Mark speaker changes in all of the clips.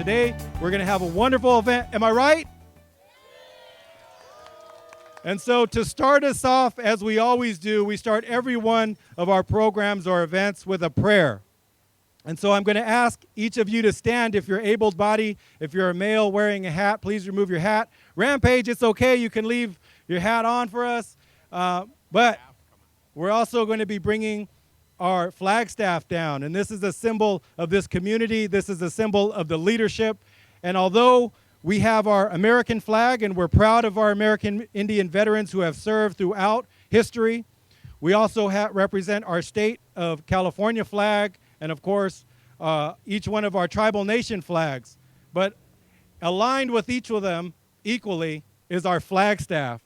Speaker 1: today we're going to have a wonderful event. Am I right? And so to start us off, as we always do, we start every one of our programs or events with a prayer. And so I'm going to ask each of you to stand if you're able-bodied. If you're a male wearing a hat, please remove your hat. Rampage, it's okay. You can leave your hat on for us. But we're also going to be bringing our flag staff down. And this is a symbol of this community. This is a symbol of the leadership. And although we have our American flag, and we're proud of our American Indian veterans who have served throughout history, we also represent our state of California flag, and of course, each one of our tribal nation flags. But aligned with each of them equally is our flag staff.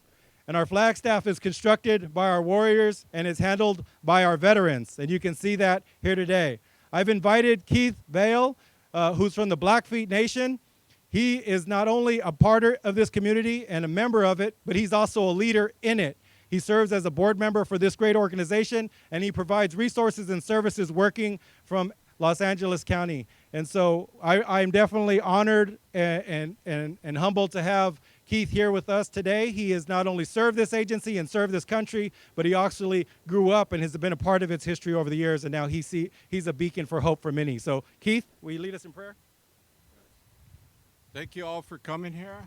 Speaker 1: And our flag staff is constructed by our warriors and is handled by our veterans. And you can see that here today. I've invited Keith Vale, who's from the Blackfeet Nation. He is not only a part of this community and a member of it, but he's also a leader in it. He serves as a board member for this great organization, and he provides resources and services working from Los Angeles County. And so I'm definitely honored and humbled to have Keith here with us today. He has not only served this agency and served this country, but he actually grew up and has been a part of its history over the years, and now he's a beacon for hope for many. So Keith, will you lead us in prayer?
Speaker 2: Thank you all for coming here.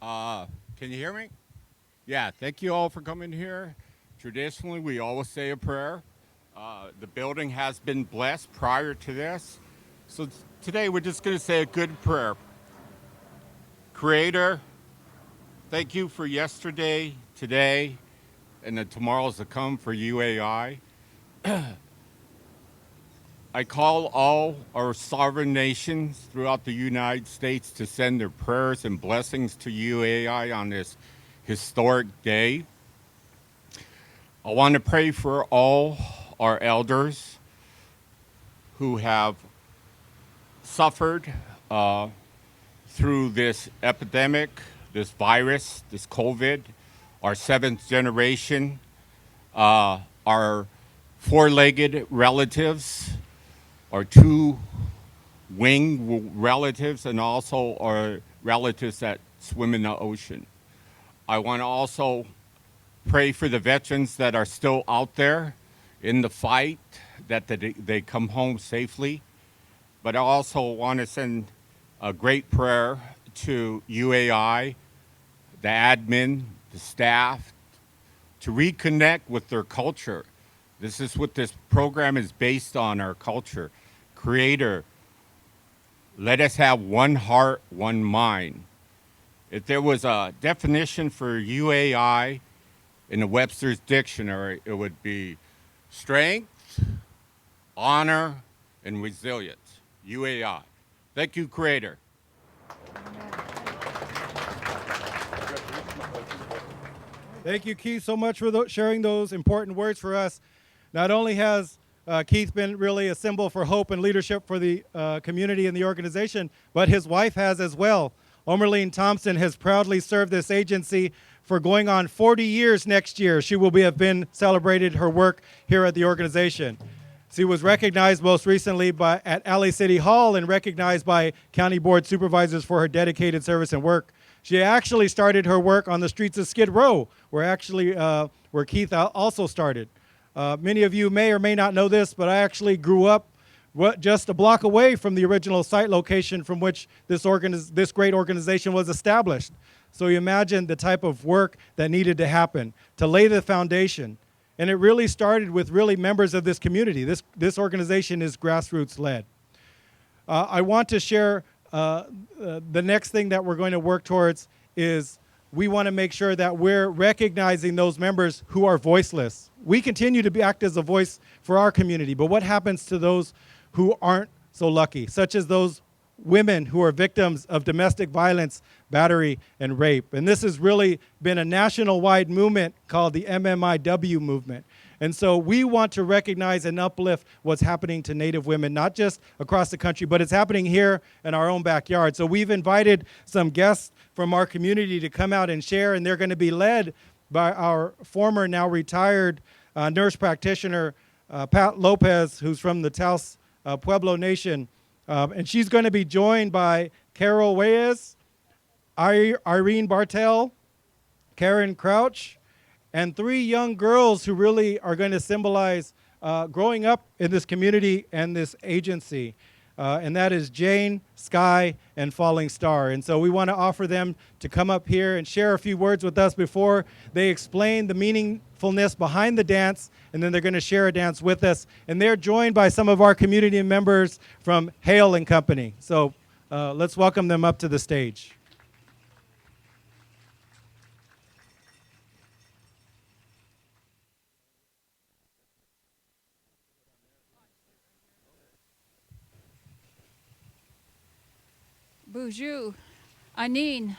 Speaker 2: Can you hear me? Yeah, thank you all for coming here. Traditionally, we always say a prayer. The building has been blessed prior to this. So today we're just going to say a good prayer. Creator, thank you for yesterday, today, and the tomorrows to come for UAI. I call all our sovereign nations throughout the United States to send their prayers and blessings to UAI on this historic day. I want to pray for all our elders who have suffered through this epidemic, this virus, this COVID, our seventh generation, our four-legged relatives, our two-winged relatives, and also our relatives that swim in the ocean. I want to also pray for the veterans that are still out there in the fight, that they come home safely. But I also want to send a great prayer to UAI, the admin, the staff, to reconnect with their culture. This is what this program is based on, our culture. Creator, let us have one heart, one mind. If there was a definition for UAI in the Webster's Dictionary, it would be strength, honor, and resilience. UAI. Thank you, Creator.
Speaker 1: Thank you, Keith, so much for sharing those important words for us. Not only has Keith been really a symbol for hope and leadership for the community and the organization, but his wife has as well. Omerline Thompson has proudly served this agency for going on 40 years next year. She will have been celebrated her work here at the organization. She was recognized most recently at LA City Hall and recognized by county board supervisors for her dedicated service and work. She actually started her work on the streets of Skid Row, where Keith also started. Many of you may or may not know this, but I actually grew up just a block away from the original site location from which this great organization was established. So you imagine the type of work that needed to happen to lay the foundation. And it really started with really members of this community. This organization is grassroots led. I want to share the next thing that we're going to work towards is we want to make sure that we're recognizing those members who are voiceless. We continue to act as a voice for our community, but what happens to those who aren't so lucky, such as those women who are victims of domestic violence, battery, and rape? And this has really been a national-wide movement called the MMIW movement. And so we want to recognize and uplift what's happening to Native women, not just across the country, but it's happening here in our own backyard. So we've invited some guests from our community to come out and share, and they're going to be led by our former, now retired nurse practitioner, Pat Lopez, who's from the Taos Pueblo Nation. And she's going to be joined by Carol Reyes, Irene Bartel, Karen Crouch, and 3 young girls who really are going to symbolize growing up in this community and this agency. And that is Jane, Sky, and Falling Star. And so we want to offer them to come up here and share a few words with us before they explain the meaningfulness behind the dance, and then they're going to share a dance with us. And they're joined by some of our community members from Hale and Company. So let's welcome them up to the stage.
Speaker 3: Bonjour, Anine.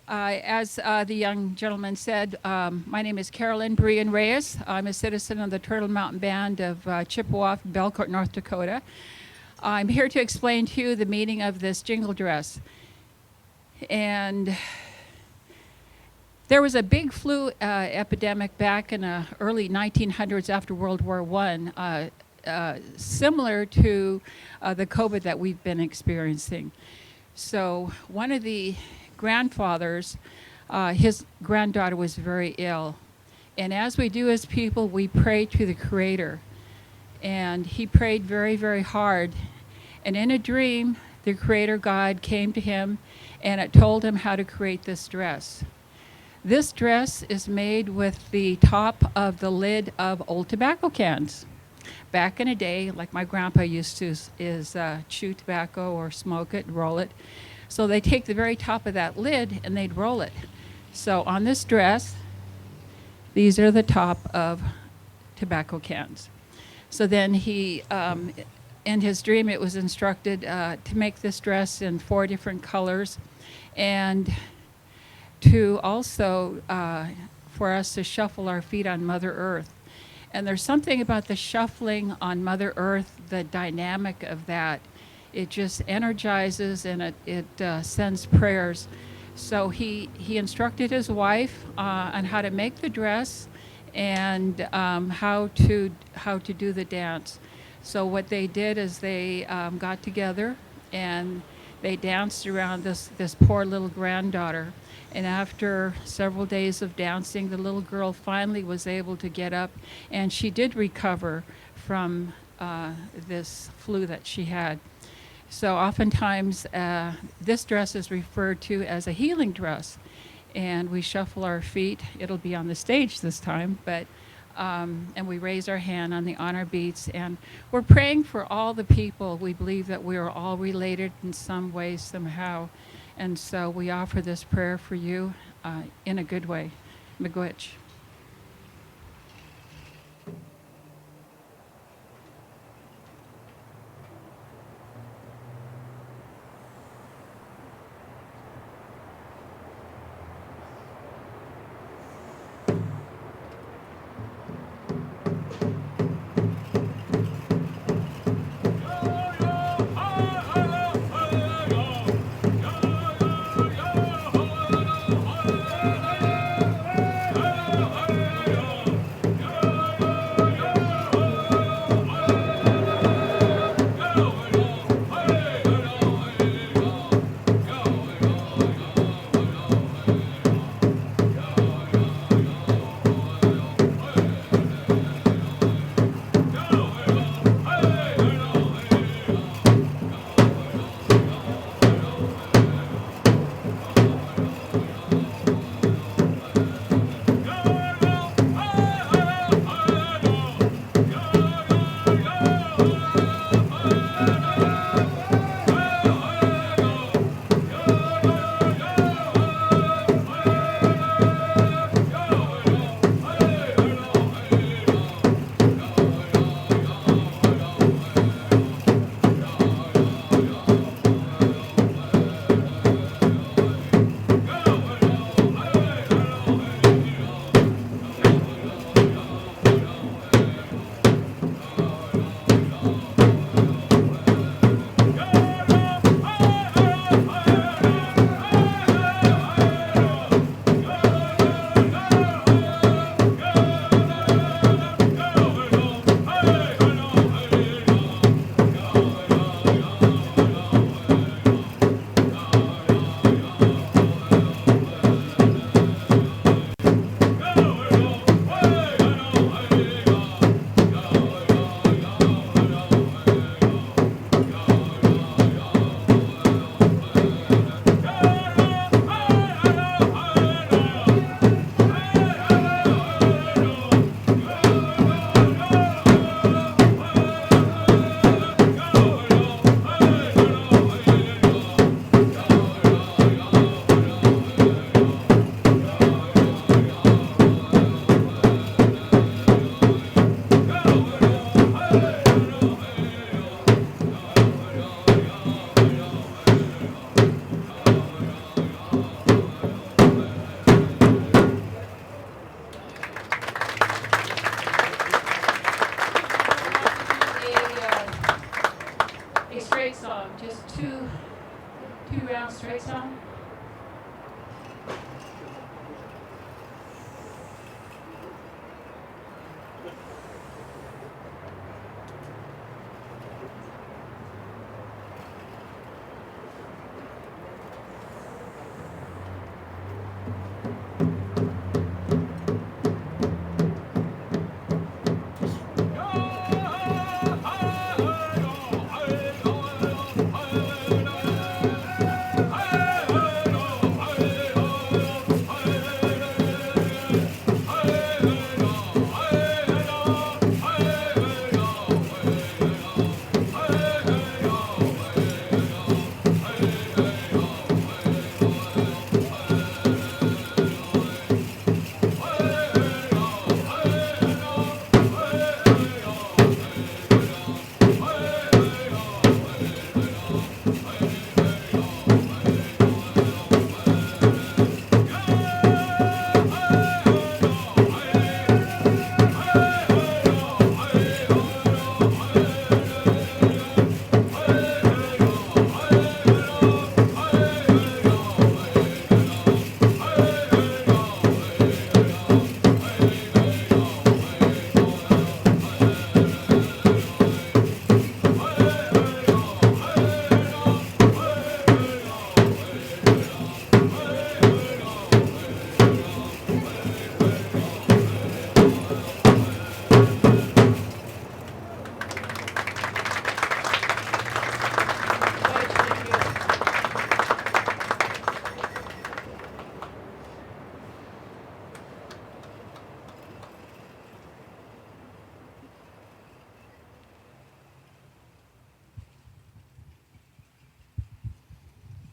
Speaker 3: As the young gentleman said, my name is Carolyn Brian Reyes. I'm a citizen of the Turtle Mountain Band of Chippewa, Belcourt, North Dakota. I'm here to explain to you the meaning of this jingle dress. And there was a big flu epidemic back in the early 1900s after World War I, similar to the COVID that we've been experiencing. So one of the grandfathers, his granddaughter was very ill. And as we do as people, we pray to the Creator. And he prayed very, very hard. And in a dream, the Creator God came to him and it told him how to create this dress. This dress is made with the top of the lid of old tobacco cans. Back in a day, like my grandpa used to, is chew tobacco or smoke it, roll it. So they take the very top of that lid and they'd roll it. So on this dress, these are the top of tobacco cans. So then he, in his dream, it was instructed to make this dress in 4 different colors, and to also for us to shuffle our feet on Mother Earth. And there's something about the shuffling on Mother Earth, the dynamic of that. It just energizes and it sends prayers. So he instructed his wife on how to make the dress and how to do the dance. So what they did is they got together and they danced around this poor little granddaughter. And after several days of dancing, the little girl finally was able to get up, and she did recover from this flu that she had. So oftentimes, this dress is referred to as a healing dress, and we shuffle our feet. It'll be on the stage this time, but and we raise our hand on the honor beats, and we're praying for all the people. We believe that we are all related in some way, somehow. And so we offer this prayer for you in a good way. Miigwech.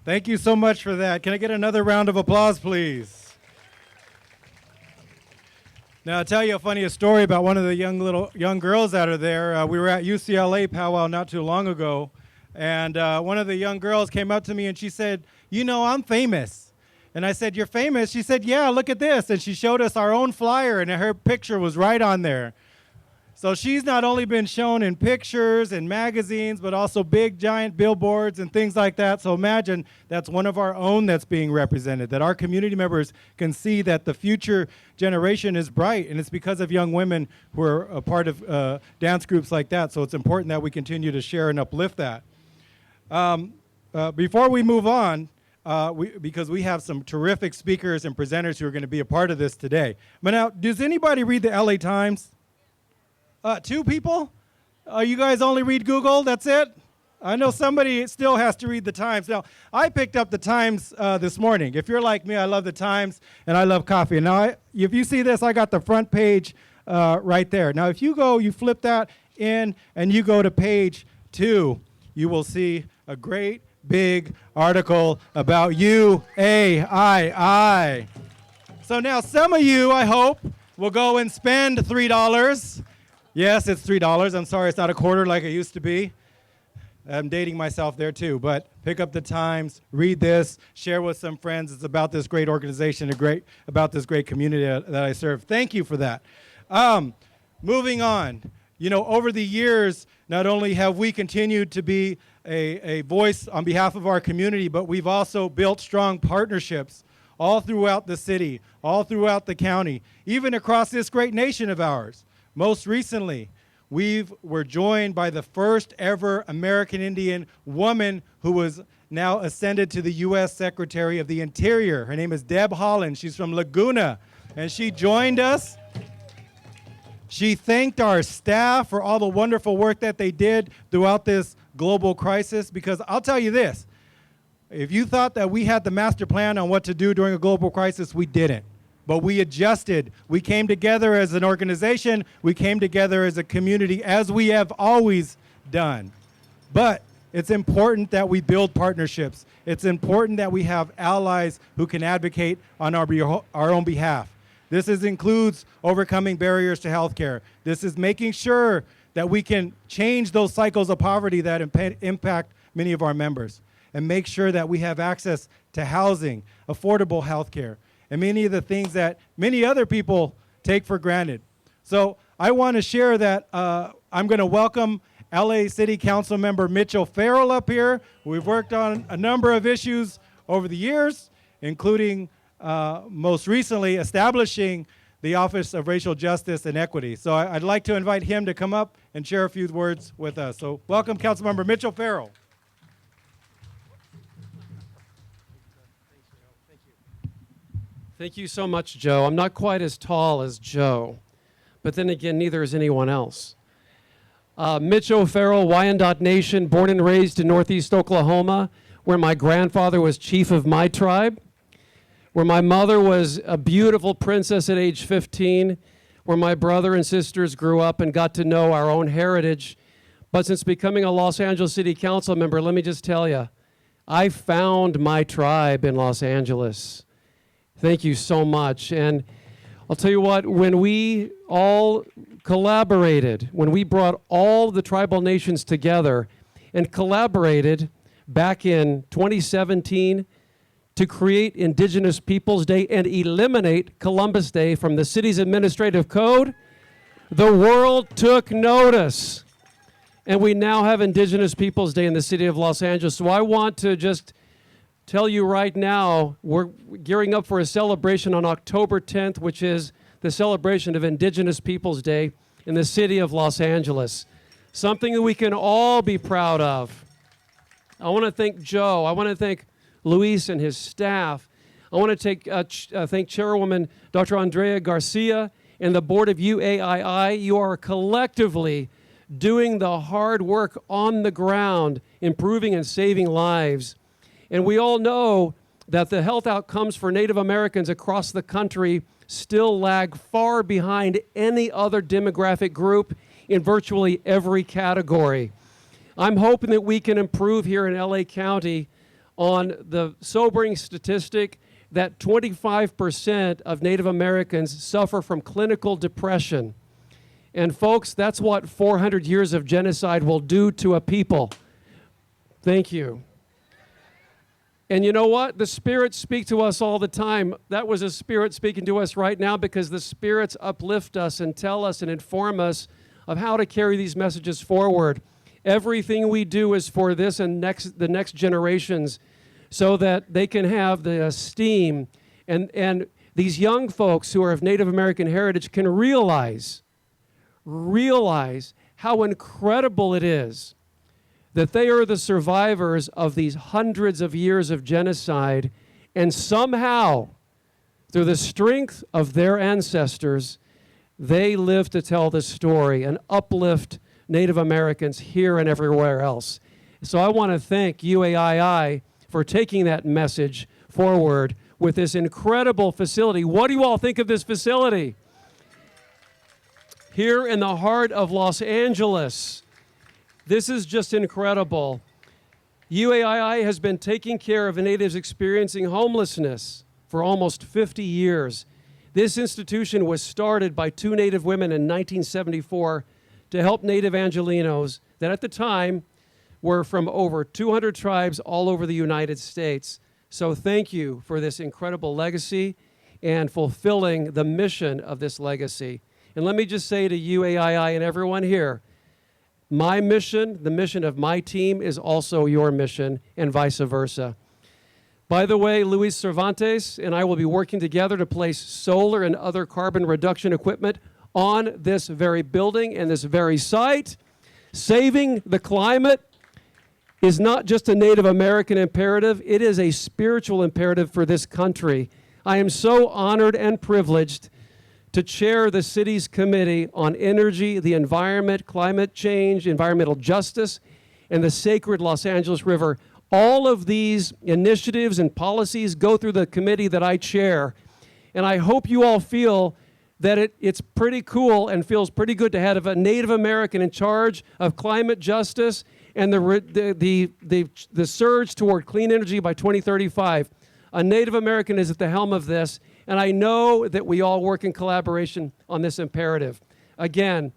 Speaker 1: Thank you so much for that. Can I get another round of applause, please? Now, I'll tell you a funny story about one of the young girls out of there. We were at UCLA powwow not too long ago, and one of the young girls came up to me and she said, "You know, I'm famous." And I said, "You're famous?" She said, "Yeah, look at this." And she showed us our own flyer, and her picture was right on there. So she's not only been shown in pictures and magazines, but also big, giant billboards and things like that. So imagine that's one of our own that's being represented, that our community members can see that the future generation is bright, and it's because of young women who are a part of dance groups like that. So it's important that we continue to share and uplift that. Before we move on, because we have some terrific speakers and presenters who are going to be a part of this today. But now, does anybody read the LA Times? 2 people? You guys only read Google? That's it? I know somebody still has to read the Times. Now, I picked up the Times this morning. If you're like me, I love the Times and I love coffee. Now, if you see this, I got the front page right there. Now, if you flip that in and you go to page 2, you will see a great big article about UAII. So now some of you, I hope, will go and spend $3. Yes, it's $3. I'm sorry, it's not a quarter like it used to be. I'm dating myself there too, but pick up the Times, read this, share with some friends. It's about this great organization, about this great community that I serve. Thank you for that. Moving on, over the years, not only have we continued to be a voice on behalf of our community, but we've also built strong partnerships all throughout the city, all throughout the county, even across this great nation of ours. Most recently, we're joined by the first ever American Indian woman who was now ascended to the U.S. Secretary of the Interior. Her name is Deb Haaland. She's from Laguna, and she joined us. She thanked our staff for all the wonderful work that they did throughout this global crisis, because I'll tell you this, if you thought that we had the master plan on what to do during a global crisis, we didn't. But we adjusted. We came together as an organization. We came together as a community, as we have always done. But it's important that we build partnerships. It's important that we have allies who can advocate on our own behalf. This includes overcoming barriers to healthcare. This is making sure that we can change those cycles of poverty that impact many of our members, and make sure that we have access to housing, affordable healthcare, and many of the things that many other people take for granted. So I want to share that I'm going to welcome LA City Council member Mitchell Farrell up here. We've worked on a number of issues over the years, including most recently establishing the Office of Racial Justice and Equity. So I'd like to invite him to come up and share a few words with us. So welcome, Councilmember Mitchell Farrell.
Speaker 4: Thank you so much, Joe. I'm not quite as tall as Joe, but then again, neither is anyone else. Mitch O'Farrell, Wyandotte Nation, born and raised in Northeast Oklahoma, where my grandfather was chief of my tribe, where my mother was a beautiful princess at age 15, where my brother and sisters grew up and got to know our own heritage. But since becoming a Los Angeles City Council member, let me just tell you, I found my tribe in Los Angeles. Thank you so much. And I'll tell you what, when we all collaborated, when we brought all the tribal nations together and collaborated back in 2017 to create Indigenous Peoples Day and eliminate Columbus Day from the city's administrative code, the world took notice. And we now have Indigenous Peoples Day in the city of Los Angeles. So I want to just tell you right now, we're gearing up for a celebration on October 10th, which is the celebration of Indigenous Peoples Day in the city of Los Angeles. Something that we can all be proud of. I want to thank Joe. I want to thank Luis and his staff. I want to thank Chairwoman Dr. Andrea Garcia and the board of UAII. You are collectively doing the hard work on the ground, improving and saving lives. And we all know that the health outcomes for Native Americans across the country still lag far behind any other demographic group in virtually every category. I'm hoping that we can improve here in LA County on the sobering statistic that 25% of Native Americans suffer from clinical depression. And folks, that's what 400 years of genocide will do to a people. Thank you. And you know what? The spirits speak to us all the time. That was a spirit speaking to us right now, because the spirits uplift us and tell us and inform us of how to carry these messages forward. Everything we do is for this and the next generations, so that they can have the esteem, and these young folks who are of Native American heritage can realize how incredible it is that they are the survivors of these hundreds of years of genocide, and somehow, through the strength of their ancestors, they live to tell the story and uplift Native Americans here and everywhere else. So I want to thank UAII for taking that message forward with this incredible facility. What do you all think of this facility? Here in the heart of Los Angeles. This is just incredible. UAII has been taking care of natives experiencing homelessness for almost 50 years. This institution was started by two Native women in 1974 to help Native Angelenos that at the time were from over 200 tribes all over the United States. So thank you for this incredible legacy and fulfilling the mission of this legacy. And let me just say to UAII and everyone here, my mission, the mission of my team, is also your mission, and vice versa. By the way, Luis Cervantes and I will be working together to place solar and other carbon reduction equipment on this very building and this very site. Saving the climate is not just a Native American imperative, it is a spiritual imperative for this country. I am so honored and privileged to chair the city's committee on energy, the environment, climate change, environmental justice, and the sacred Los Angeles River. All of these initiatives and policies go through the committee that I chair. And I hope you all feel that it's pretty cool and feels pretty good to have a Native American in charge of climate justice and the surge toward clean energy by 2035. A Native American is at the helm of this, and I know that we all work in collaboration on this imperative. Again,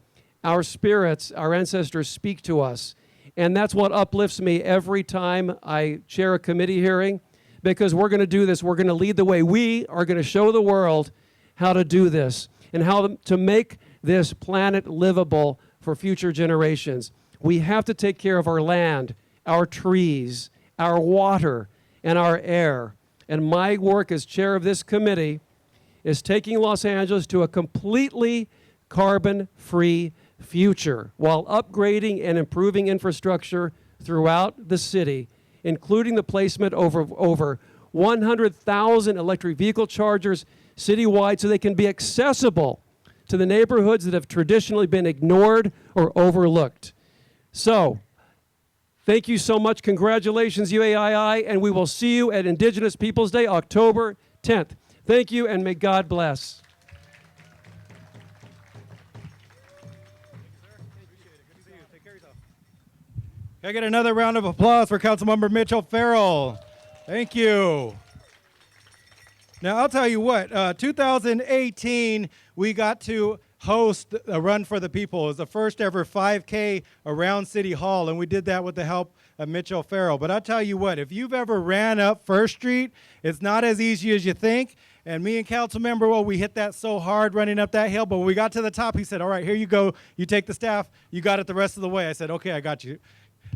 Speaker 4: our spirits, our ancestors speak to us, and that's what uplifts me every time I chair a committee hearing, because we're going to do this. We're going to lead the way. We are going to show the world how to do this and how to make this planet livable for future generations. We have to take care of our land, our trees, our water, and our air. And my work as chair of this committee is taking Los Angeles to a completely carbon-free future while upgrading and improving infrastructure throughout the city, including the placement of over 100,000 electric vehicle chargers citywide so they can be accessible to the neighborhoods that have traditionally been ignored or overlooked. So, thank you so much. Congratulations, UAII, and we will see you at Indigenous Peoples Day, October 10th. Thank you, and may God bless.
Speaker 1: Can I get another round of applause for Councilmember Mitch O'Farrell? Thank you. Now, I'll tell you what, 2018, we got to host a Run for the People. It was the first ever 5K around City Hall, and we did that with the help of Mitch O'Farrell. But I'll tell you what, if you've ever ran up First Street, it's not as easy as you think. And me and Councilmember, well, we hit that so hard running up that hill, but when we got to the top, he said, all right, here you go. You take the staff. You got it the rest of the way. I said, okay, I got you.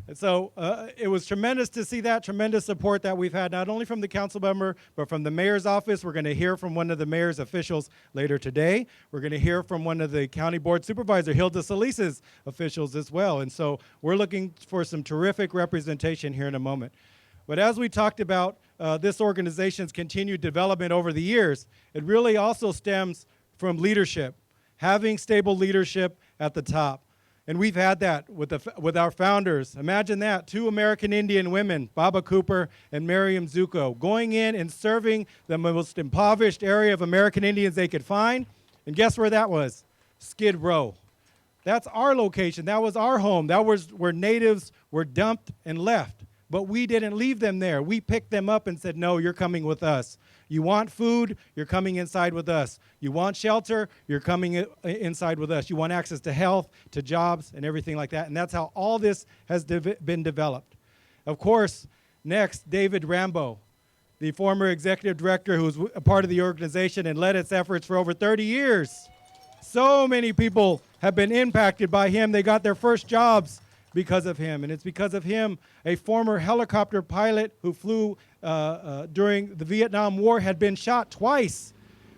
Speaker 1: And so it was tremendous to see that, tremendous support that we've had, not only from the council member, but from the mayor's office. We're going to hear from one of the mayor's officials later today. We're going to hear from one of the county board supervisor, Hilda Solis's officials as well. And so we're looking for some terrific representation here in a moment. But as we talked about this organization's continued development over the years, it really also stems from leadership, having stable leadership at the top. And we've had that with our founders. Imagine that, 2 American Indian women, Baba Cooper and Miriam Zuko, going in and serving the most impoverished area of American Indians they could find. And guess where that was? Skid Row. That's our location. That was our home. That was where natives were dumped and left. But we didn't leave them there. We picked them up and said, no, you're coming with us. You want food, you're coming inside with us. You want shelter, you're coming inside with us. You want access to health, to jobs, and everything like that. And that's how all this has been developed. Of course, next, David Rambo, the former executive director who was a part of the organization and led its efforts for over 30 years. So many people have been impacted by him. They got their first jobs because of him. And it's because of him, a former helicopter pilot who flew during the Vietnam War had been shot twice,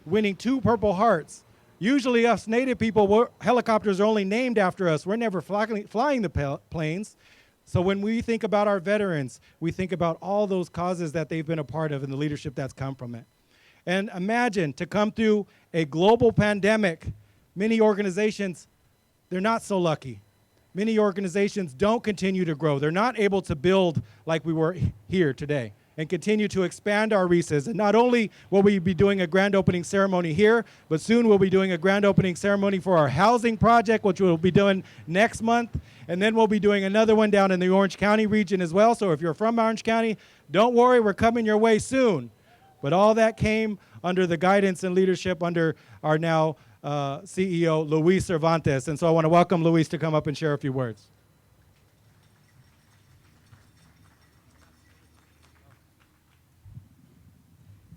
Speaker 1: winning 2 Purple Hearts. Usually us Native people, helicopters are only named after us. We're never flying the planes. So when we think about our veterans, we think about all those causes that they've been a part of and the leadership that's come from it. And imagine to come through a global pandemic, many organizations, they're not so lucky. Many organizations don't continue to grow. They're not able to build like we were here today and continue to expand our resources. And not only will we be doing a grand opening ceremony here, but soon we'll be doing a grand opening ceremony for our housing project, which we'll be doing next month. And then we'll be doing another one down in the Orange County region as well. So if you're from Orange County, don't worry, we're coming your way soon. But all that came under the guidance and leadership under our now CEO, Luis Cervantes. And so I want to welcome Luis to come up and share a few words.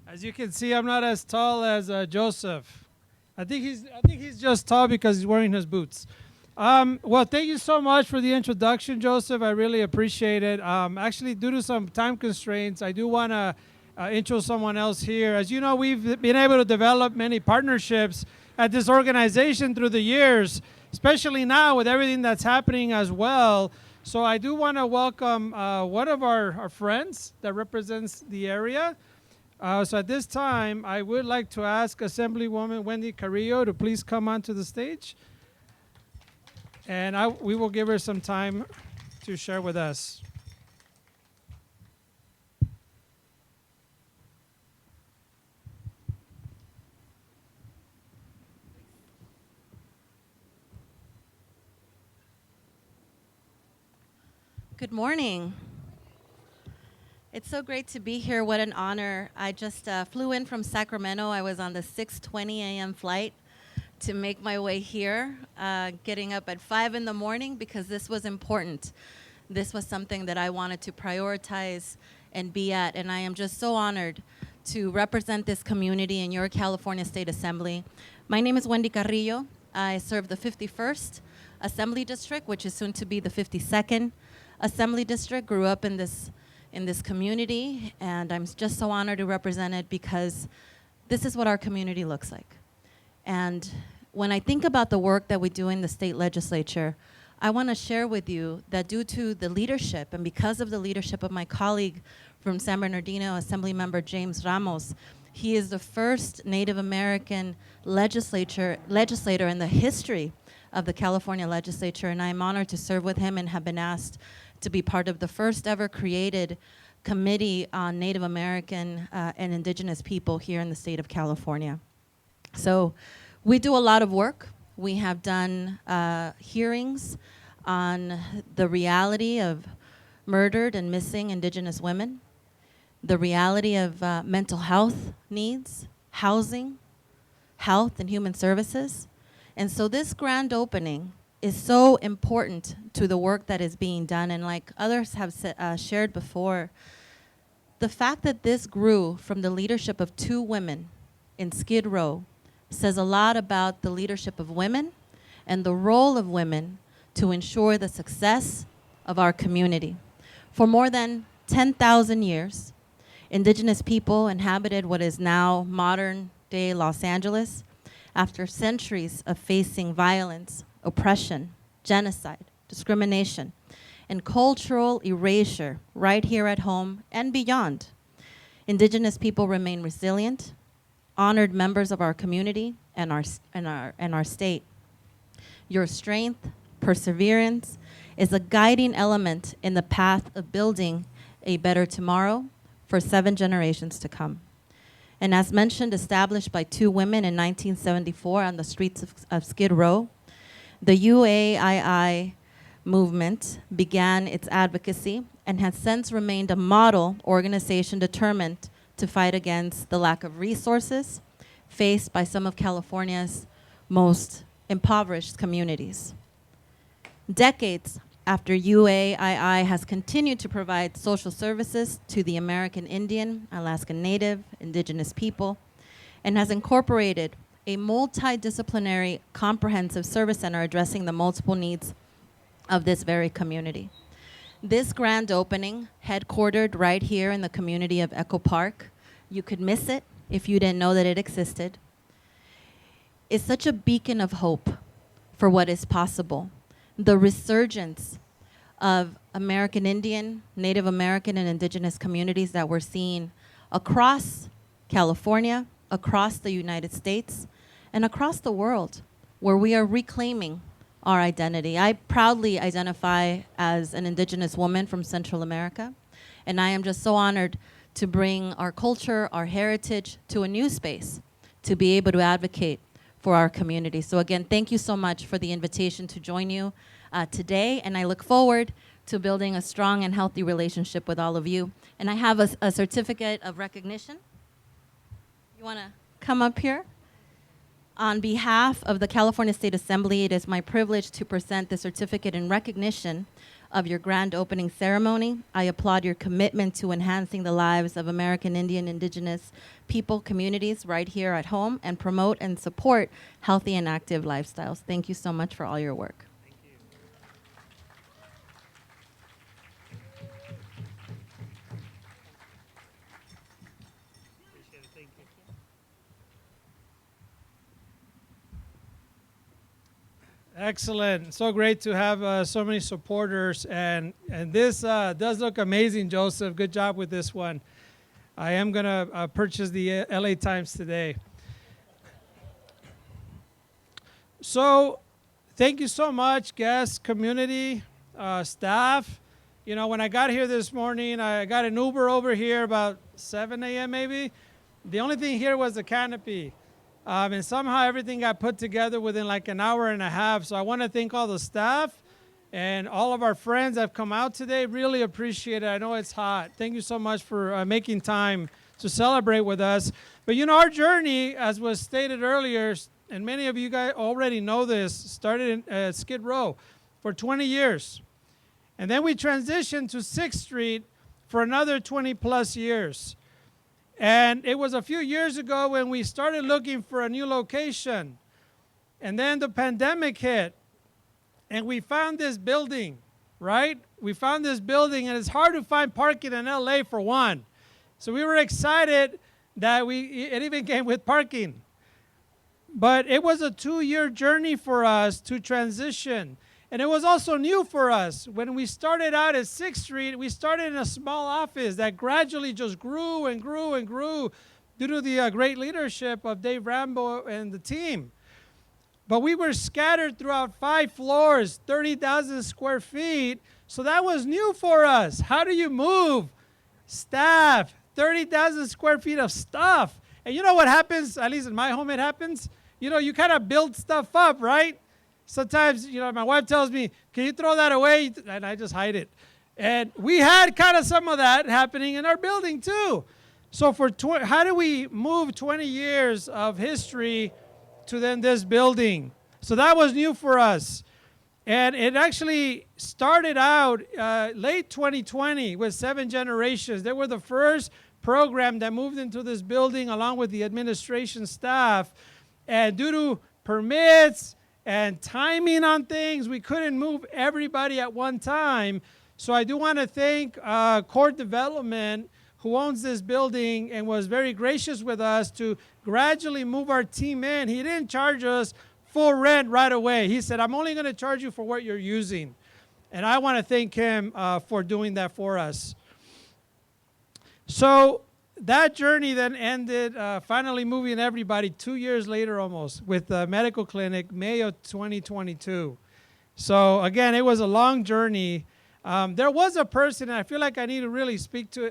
Speaker 5: As you can see, I'm not as tall as Joseph. I think he's just tall because he's wearing his boots. Well, thank you so much for the introduction, Joseph. I really appreciate it. Actually, due to some time constraints, I do want to intro someone else here. As you know, we've been able to develop many partnerships at this organization through the years, especially now with everything that's happening as well. So I do want to welcome one of our friends that represents the area. So at this time, I would like to ask Assemblywoman Wendy Carrillo to please come onto the stage. And we will give her some time to share with us.
Speaker 6: Good morning. It's so great to be here. What an honor. I just flew in from Sacramento. I was on the 6:20 a.m. flight to make my way here, getting up at 5 in the morning because this was important. This was something that I wanted to prioritize and be at, and I am just so honored to represent this community in your California State Assembly. My name is Wendy Carrillo. I serve the 51st Assembly District, which is soon to be the 52nd Assembly District. Grew up in this community, and I'm just so honored to represent it because this is what our community looks like. And when I think about the work that we do in the state legislature, I want to share with you that due to the leadership and because of the leadership of my colleague from San Bernardino, Assemblymember James Ramos, he is the first Native American legislator in the history of the California legislature, and I'm honored to serve with him and have been asked to be part of the first ever created committee on Native American and indigenous people here in the state of California. So we do a lot of work. We have done hearings on the reality of murdered and missing indigenous women, the reality of mental health needs, housing, health and human services. And so this grand opening is so important to the work that is being done. And like others have shared before, the fact that this grew from the leadership of 2 women in Skid Row says a lot about the leadership of women and the role of women to ensure the success of our community. For more than 10,000 years, indigenous people inhabited what is now modern-day Los Angeles after centuries of facing violence, oppression, genocide, discrimination, and cultural erasure right here at home and beyond. Indigenous people remain resilient, honored members of our community and our state. Your strength, perseverance is a guiding element in the path of building a better tomorrow for 7 generations to come. And as mentioned, established by 2 women in 1974 on the streets of Skid Row, the UAII movement began its advocacy and has since remained a model organization determined to fight against the lack of resources faced by some of California's most impoverished communities. Decades after UAII has continued to provide social services to the American Indian, Alaskan Native, Indigenous people, and has incorporated a multidisciplinary comprehensive service center addressing the multiple needs of this very community. This grand opening, headquartered right here in the community of Echo Park, you could miss it if you didn't know that it existed, is such a beacon of hope for what is possible. The resurgence of American Indian, Native American, and Indigenous communities that we're seeing across California, across the United States, and across the world, where we are reclaiming our identity. I proudly identify as an Indigenous woman from Central America, and I am just so honored to bring our culture, our heritage to a new space, to be able to advocate for our community. So again, thank you so much for the invitation to join you today, and I look forward to building a strong and healthy relationship with all of you. And I have a certificate of recognition. You want to come up here? On behalf of the California State Assembly, it is my privilege to present the certificate in recognition of your grand opening ceremony. I applaud your commitment to enhancing the lives of American Indian, Indigenous people, communities right here at home, and promote and support healthy and active lifestyles. Thank you so much for all your work.
Speaker 5: Excellent. So great to have so many supporters. And this does look amazing, Joseph. Good job with this one. I am going to purchase the LA Times today. So thank you so much, guests, community, staff. You know, when I got here this morning, I got an Uber over here about 7 a.m. maybe. The only thing here was the canopy. And somehow everything got put together within like an hour and a half. So I want to thank all the staff and all of our friends that have come out today. Really appreciate it. I know it's hot. Thank you so much for making time to celebrate with us. But you know, our journey, as was stated earlier, and many of you guys already know this, started in Skid Row for 20 years. And then we transitioned to 6th Street for another 20 plus years. And it was a few years ago when we started looking for a new location. And then the pandemic hit. And we found this building, right? We found this building, and it's hard to find parking in LA for one. So we were excited that it even came with parking. But it was a 2-year journey for us to transition. And it was also new for us. When we started out at 6th Street, we started in a small office that gradually just grew and grew and grew due to the great leadership of Dave Rambo and the team. But we were scattered throughout 5 floors, 30,000 square feet. So that was new for us. How do you move staff, 30,000 square feet of stuff? And you know what happens? At least in my home it happens. You know, you kind of build stuff up, right? Sometimes, you know, my wife tells me, can you throw that away? And I just hide it. And we had kind of some of that happening in our building too. So how do we move 20 years of history to then this building? So that was new for us. And it actually started out late 2020 with 7 Generations. They were the first program that moved into this building along with the administration staff. And due to permits and timing on things, we couldn't move everybody at one time. So I do want to thank Court Development, who owns this building and was very gracious with us to gradually move our team in. He didn't charge us full rent right away. He said, I'm only going to charge you for what you're using. And I want to thank him for doing that for us. So that journey then ended, finally moving everybody 2 years later almost with the medical clinic, May of 2022. So again, it was a long journey. There was a person, and I feel like I need to really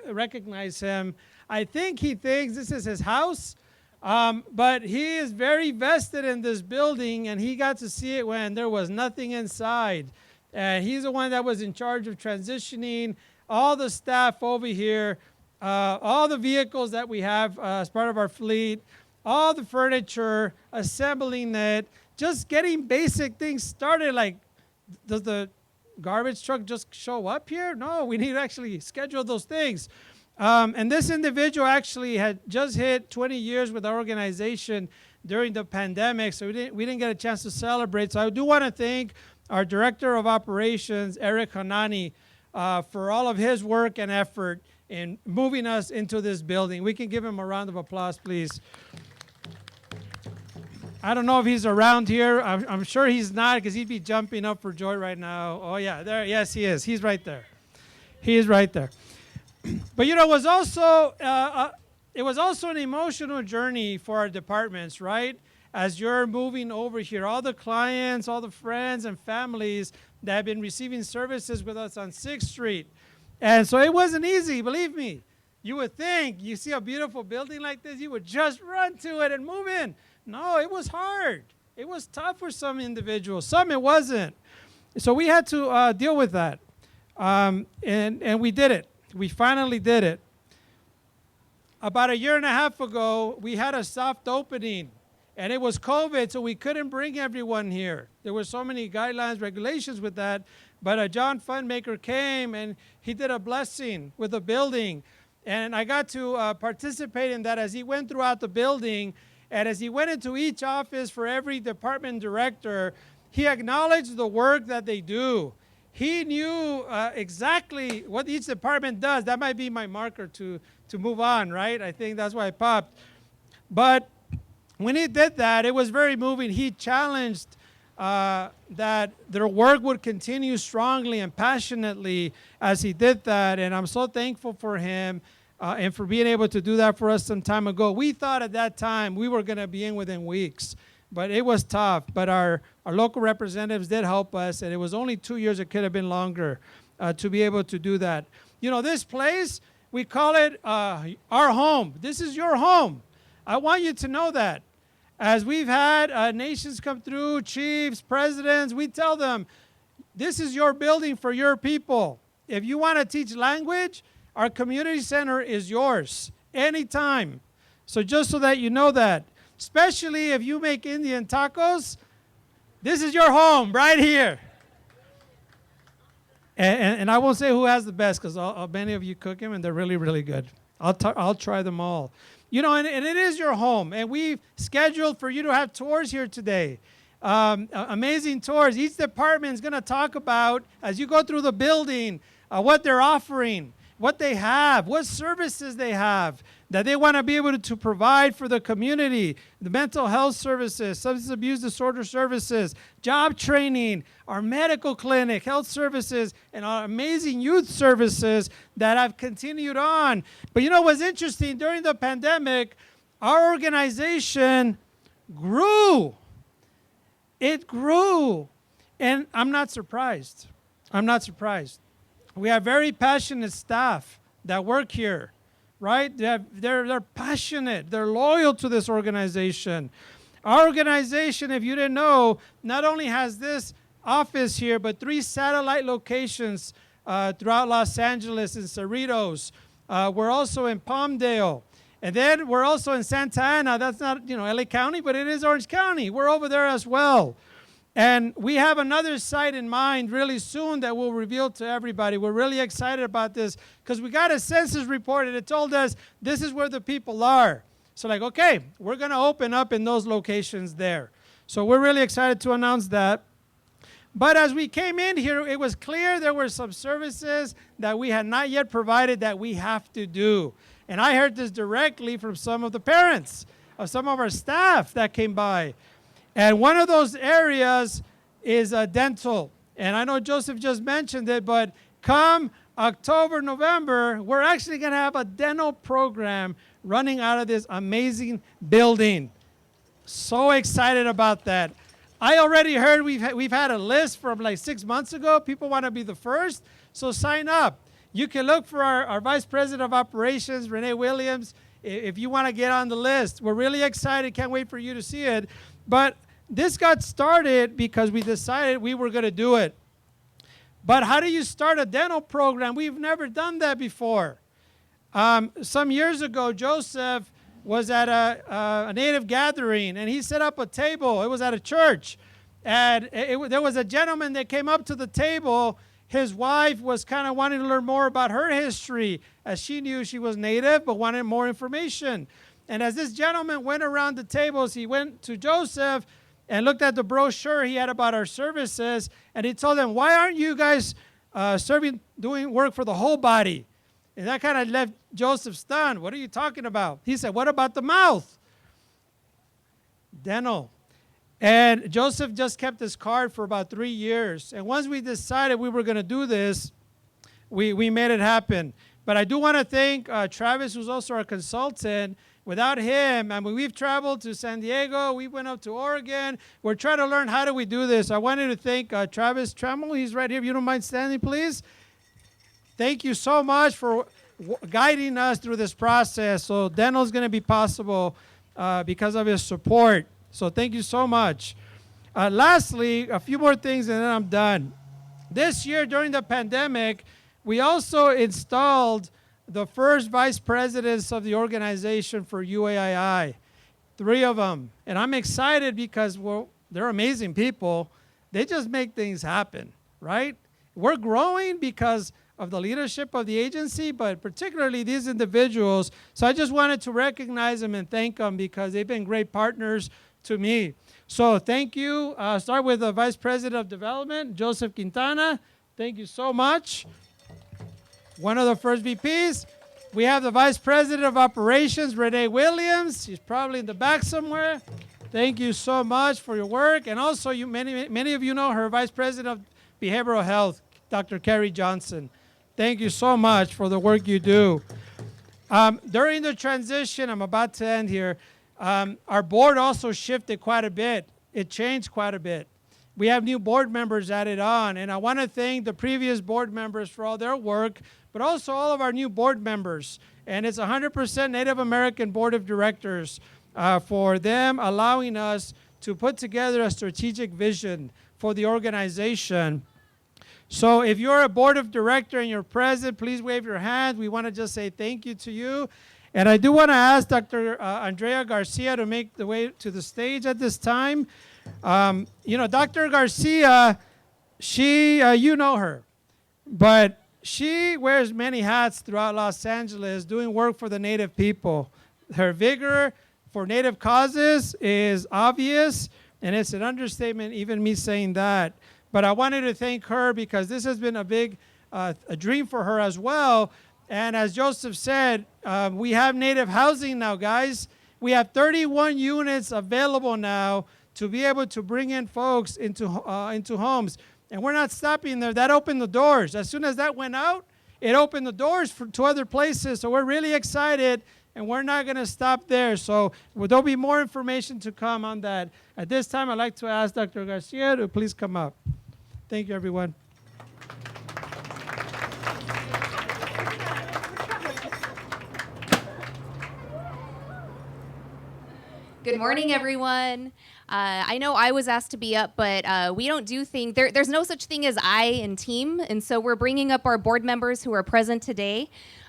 Speaker 5: recognize him. I think he thinks this is his house, but he is very vested in this building, and he got to see it when there was nothing inside. And he's the one that was in charge of transitioning all the staff over here, all the vehicles that we have as part of our fleet, all the furniture, assembling it, just getting basic things started. Like, does the garbage truck just show up here? No, we need to actually schedule those things. And this individual actually had just hit 20 years with our organization during the pandemic, so we didn't get a chance to celebrate. So I do want to thank our Director of Operations, Eric Hanani, for all of his work and effort in moving us into this building. We can give him a round of applause, please. I don't know if he's around here. I'm sure he's not, because he'd be jumping up for joy right now. Oh, yeah, there. Yes, he is. He's right there. He is right there. But, you know, it was also an emotional journey for our departments, right? As you're moving over here, all the clients, all the friends and families that have been receiving services with us on 6th Street. And so it wasn't easy, believe me. You would think, you see a beautiful building like this, you would just run to it and move in. No, it was hard. It was tough for some individuals. Some it wasn't. So we had to deal with that. And we did it. We finally did it. About 1.5 years ago, we had a soft opening. And it was COVID, so we couldn't bring everyone here. There were so many guidelines, regulations with that. But John Funmaker came, and he did a blessing with the building. And I got to participate in that as he went throughout the building. And as he went into each office for every department director, he acknowledged the work that they do. He knew exactly what each department does. That might be my marker to move on, right? I think that's why I popped. But when he did that, it was very moving. He challenged that their work would continue strongly and passionately as he did that. And I'm so thankful for him. And for being able to do that for us some time ago. We thought at that time we were going to be in within weeks, but it was tough. But our local representatives did help us, and it was only 2 years. It could have been longer to be able to do that. You know, this place, we call it our home. This is your home. I want you to know that. As we've had nations come through, chiefs, presidents, we tell them, this is your building for your people. If you want to teach language, our community center is yours anytime. So just so that you know that, especially if you make Indian tacos, this is your home right here. And I won't say who has the best, because many of you cook them and they're really, really good. I'll try them all. You know, and it is your home. And we've scheduled for you to have tours here today. Amazing tours. Each department is going to talk about, as you go through the building, what they're offering, what they have, what services they have that they want to be able to provide for the community, the mental health services, substance abuse disorder services, job training, our medical clinic, health services, and our amazing youth services that have continued on. But you know what's interesting? During the pandemic, our organization grew. It grew. And I'm not surprised. I'm not surprised. We have very passionate staff that work here, right? They're passionate. They're loyal to this organization. Our organization, if you didn't know, not only has this office here, but 3 satellite locations throughout Los Angeles and Cerritos. We're also in Palmdale. And then we're also in Santa Ana. That's not, LA County, but it is Orange County. We're over there as well. And we have another site in mind really soon that we'll reveal to everybody. We're really excited about this because we got a census report and it told us this is where the people are. So okay, we're going to open up in those locations there. So we're really excited to announce that. But as we came in here, it was clear there were some services that we had not yet provided that we have to do. And I heard this directly from some of the parents of some of our staff that came by. And one of those areas is dental. And I know Joseph just mentioned it, but come October, November, we're actually going to have a dental program running out of this amazing building. So excited about that. I already heard we've had a list from 6 months ago. People want to be the first, so sign up. You can look for our Vice President of Operations, Renee Williams, if you want to get on the list. We're really excited. Can't wait for you to see it. But this got started because we decided we were going to do it. But how do you start a dental program? We've never done that before. Some years ago, Joseph was at a Native gathering, and he set up a table. It was at a church. And there was a gentleman that came up to the table. His wife was kind of wanting to learn more about her history, as she knew she was Native, but wanted more information. And as this gentleman went around the tables, he went to Joseph and looked at the brochure he had about our services, and he told them, "Why aren't you guys doing work for the whole body?" And that kind of left Joseph stunned. "What are you talking about?" He said, "What about the mouth?" Dental. And Joseph just kept this card for about 3 years. And once we decided we were going to do this, we made it happen. But I do want to thank Travis, who's also our consultant. Without him, I mean, we've traveled to San Diego. We went up to Oregon. We're trying to learn how do we do this. I wanted to thank Travis Trammell. He's right here. If you don't mind standing, please. Thank you so much for guiding us through this process. So dental is going to be possible because of his support. So thank you so much. Lastly, a few more things and then I'm done. This year during the pandemic, we also installed the first vice presidents of the organization for UAII, 3 of them. And I'm excited because they're amazing people. They just make things happen, right? We're growing because of the leadership of the agency, but particularly these individuals. So I just wanted to recognize them and thank them because they've been great partners to me. So thank you. Start with the Vice President of Development, Joseph Quintana. Thank you so much. One of the first VPs. We have the Vice President of Operations, Renee Williams. She's probably in the back somewhere. Thank you so much for your work. And also, many of you know her, Vice President of Behavioral Health, Dr. Carrie Johnson. Thank you so much for the work you do. During the transition, I'm about to end here, our board also shifted quite a bit. It changed quite a bit. We have new board members added on, and I want to thank the previous board members for all their work, but also all of our new board members. And it's 100% Native American Board of Directors for them allowing us to put together a strategic vision for the organization. So if you're a board of director and you're present, please wave your hand. We want to just say thank you to you. And I do want to ask Dr. Andrea Garcia to make the way to the stage at this time. Dr. Garcia, you know her, but she wears many hats throughout Los Angeles doing work for the Native people. Her vigor for Native causes is obvious, and it's an understatement even me saying that. But I wanted to thank her because this has been a big a dream for her as well. And as Joseph said, we have Native housing now, guys. We have 31 units available now to be able to bring in folks into homes. And we're not stopping there. That opened the doors. As soon as that went out, it opened the doors to other places. So we're really excited, and we're not going to stop there. So there'll be more information to come on that. At this time, I'd like to ask Dr. Garcia to please come up. Thank you, everyone.
Speaker 7: Good morning, everyone. I know I was asked to be up, but we don't do things. There's no such thing as I in team, and so we're bringing up our board members who are present today,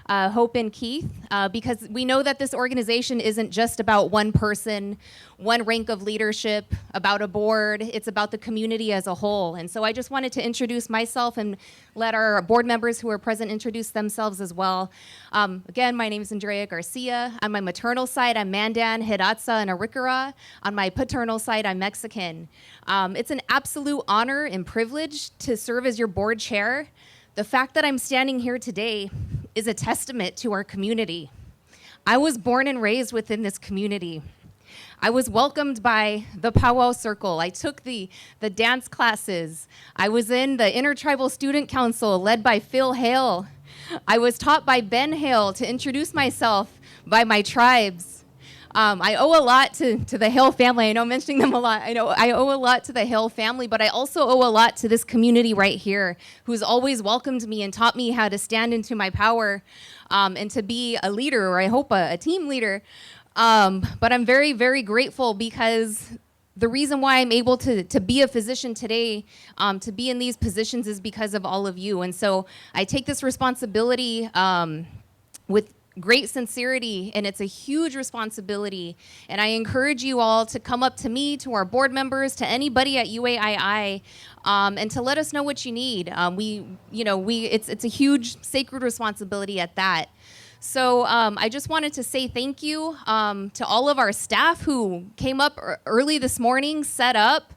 Speaker 7: Hope and Keith, because we know that this organization isn't just about one person, one rank of leadership, about a board. It's about the community as a whole. And so I just wanted to introduce myself and let our board members who are present introduce themselves as well. Again, my name is Andrea Garcia. On my maternal side, I'm Mandan, Hidatsa, and Arikara. On my paternal side, I'm Mexican. It's an absolute honor and privilege to serve as your board chair. The fact that I'm standing here today is a testament to our community. I was born and raised within this community. I was welcomed by the Powwow Circle. I took the dance classes. I was in the Intertribal Student Council led by Phil Hale. I was taught by Ben Hale to introduce myself by my tribes. I owe a lot to the Hale family. I know I'm mentioning them a lot. I know I owe a lot to the Hale family, but I also owe a lot to this community right here who's always welcomed me and taught me how to stand into my power and to be a leader, or I hope a team leader. But I'm very, very grateful because the reason why I'm able to be a physician today, to be in these positions, is because of all of you. And so I take this responsibility with great sincerity, and it's a huge responsibility. And I encourage you all to come up to me, to our board members, to anybody at UAII, and to let us know what you need. It's a huge sacred responsibility at that. So I just wanted to say thank you to all of our staff who came up early this morning, set up,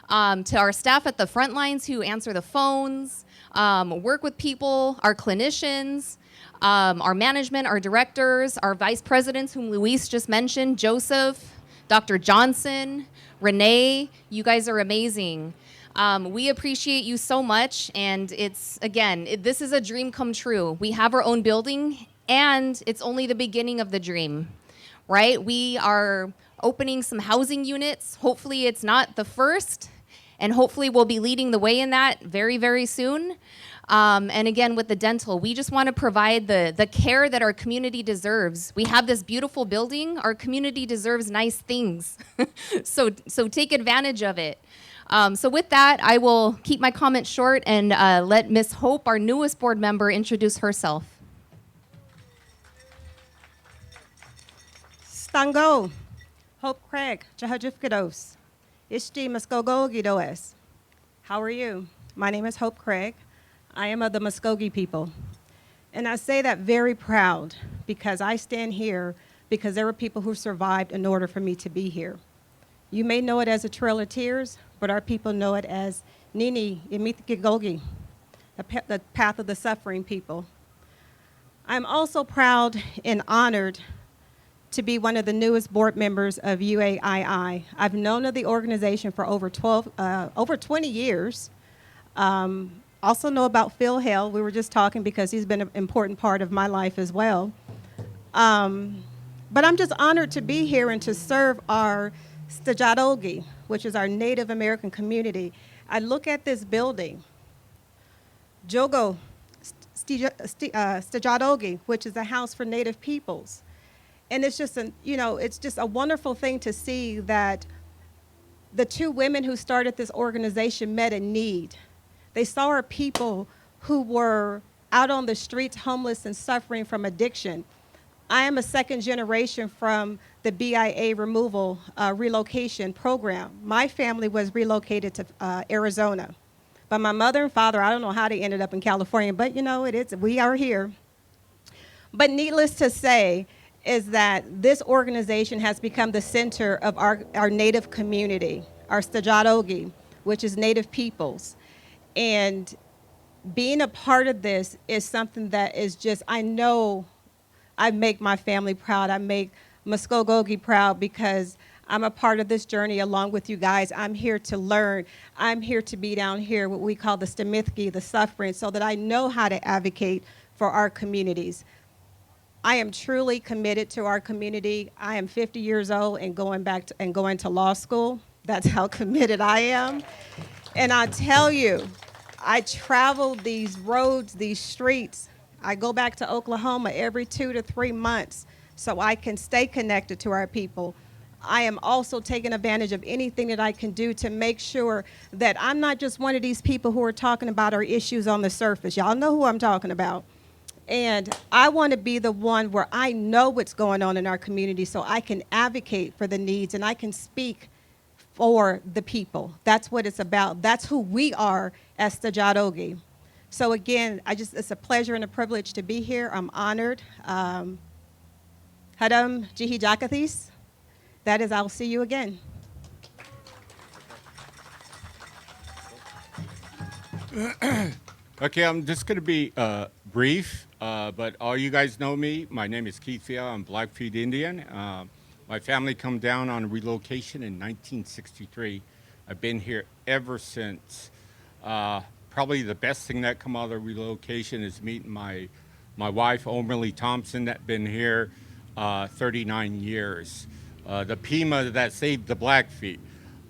Speaker 7: to our staff at the front lines who answer the phones, work with people, our clinicians, our management, our directors, our vice presidents, whom Luis just mentioned, Joseph, Dr. Johnson, Renee. You guys are amazing. We appreciate you so much, and this is a dream come true. We have our own building, and it's only the beginning of the dream, right? We are opening some housing units. Hopefully it's not the first, and hopefully we'll be leading the way in that very, very soon. And again, with the dental, we just want to provide the care that our community deserves. We have this beautiful building. Our community deserves nice things. So take advantage of it. So with that, I will keep my comments short and let Ms. Hope, our newest board member, introduce herself.
Speaker 8: Stango, Hope Craig, Jahajifkados, Ishti Muskogogidoes. How are you? My name is Hope Craig. I am of the Muskogee people. And I say that very proud because I stand here because there were people who survived in order for me to be here. You may know it as a Trail of Tears, but our people know it as Nini Imitkigogi, the path of the suffering people. I'm also proud and honored to be one of the newest board members of UAII. I've known of the organization for over 20 years. Also know about Phil Hale. We were just talking because he's been an important part of my life as well. But I'm just honored to be here and to serve our Stajadogi, which is our Native American community. I look at this building, Jogo Stajadogi, which is a house for Native peoples. And it's just a wonderful thing to see that the two women who started this organization met a need. They saw our people who were out on the streets, homeless and suffering from addiction. I am a second generation from the BIA removal relocation program. My family was relocated to Arizona. But my mother and father, I don't know how they ended up in California, but we are here. But needless to say, is that this organization has become the center of our Native community, our Stajadogi, which is Native peoples. And being a part of this is something that is just, I know I make my family proud. I make Muskogogi proud because I'm a part of this journey along with you guys. I'm here to learn. I'm here to be down here, what we call the Stamithki, the suffering, so that I know how to advocate for our communities. I am truly committed to our community. I am 50 years old and going to law school. That's how committed I am. And I tell you, I travel these roads, these streets. I go back to Oklahoma every 2 to 3 months so I can stay connected to our people. I am also taking advantage of anything that I can do to make sure that I'm not just one of these people who are talking about our issues on the surface. Y'all know who I'm talking about. And I want to be the one where I know what's going on in our community so I can advocate for the needs and I can speak for the people. That's what it's about. That's who we are as Stajadogi. So again, it's a pleasure and a privilege to be here. I'm honored. Hadam Jihijakathis. That is, I'll see you again.
Speaker 2: Okay, I'm just going to be brief, but all you guys know me. My name is Keith Fia. I'm Blackfeet Indian. My family come down on relocation in 1963. I've been here ever since. Probably the best thing that come out of the relocation is meeting my wife, Omerly Thompson, that been here 39 years. The Pima that saved the Blackfeet.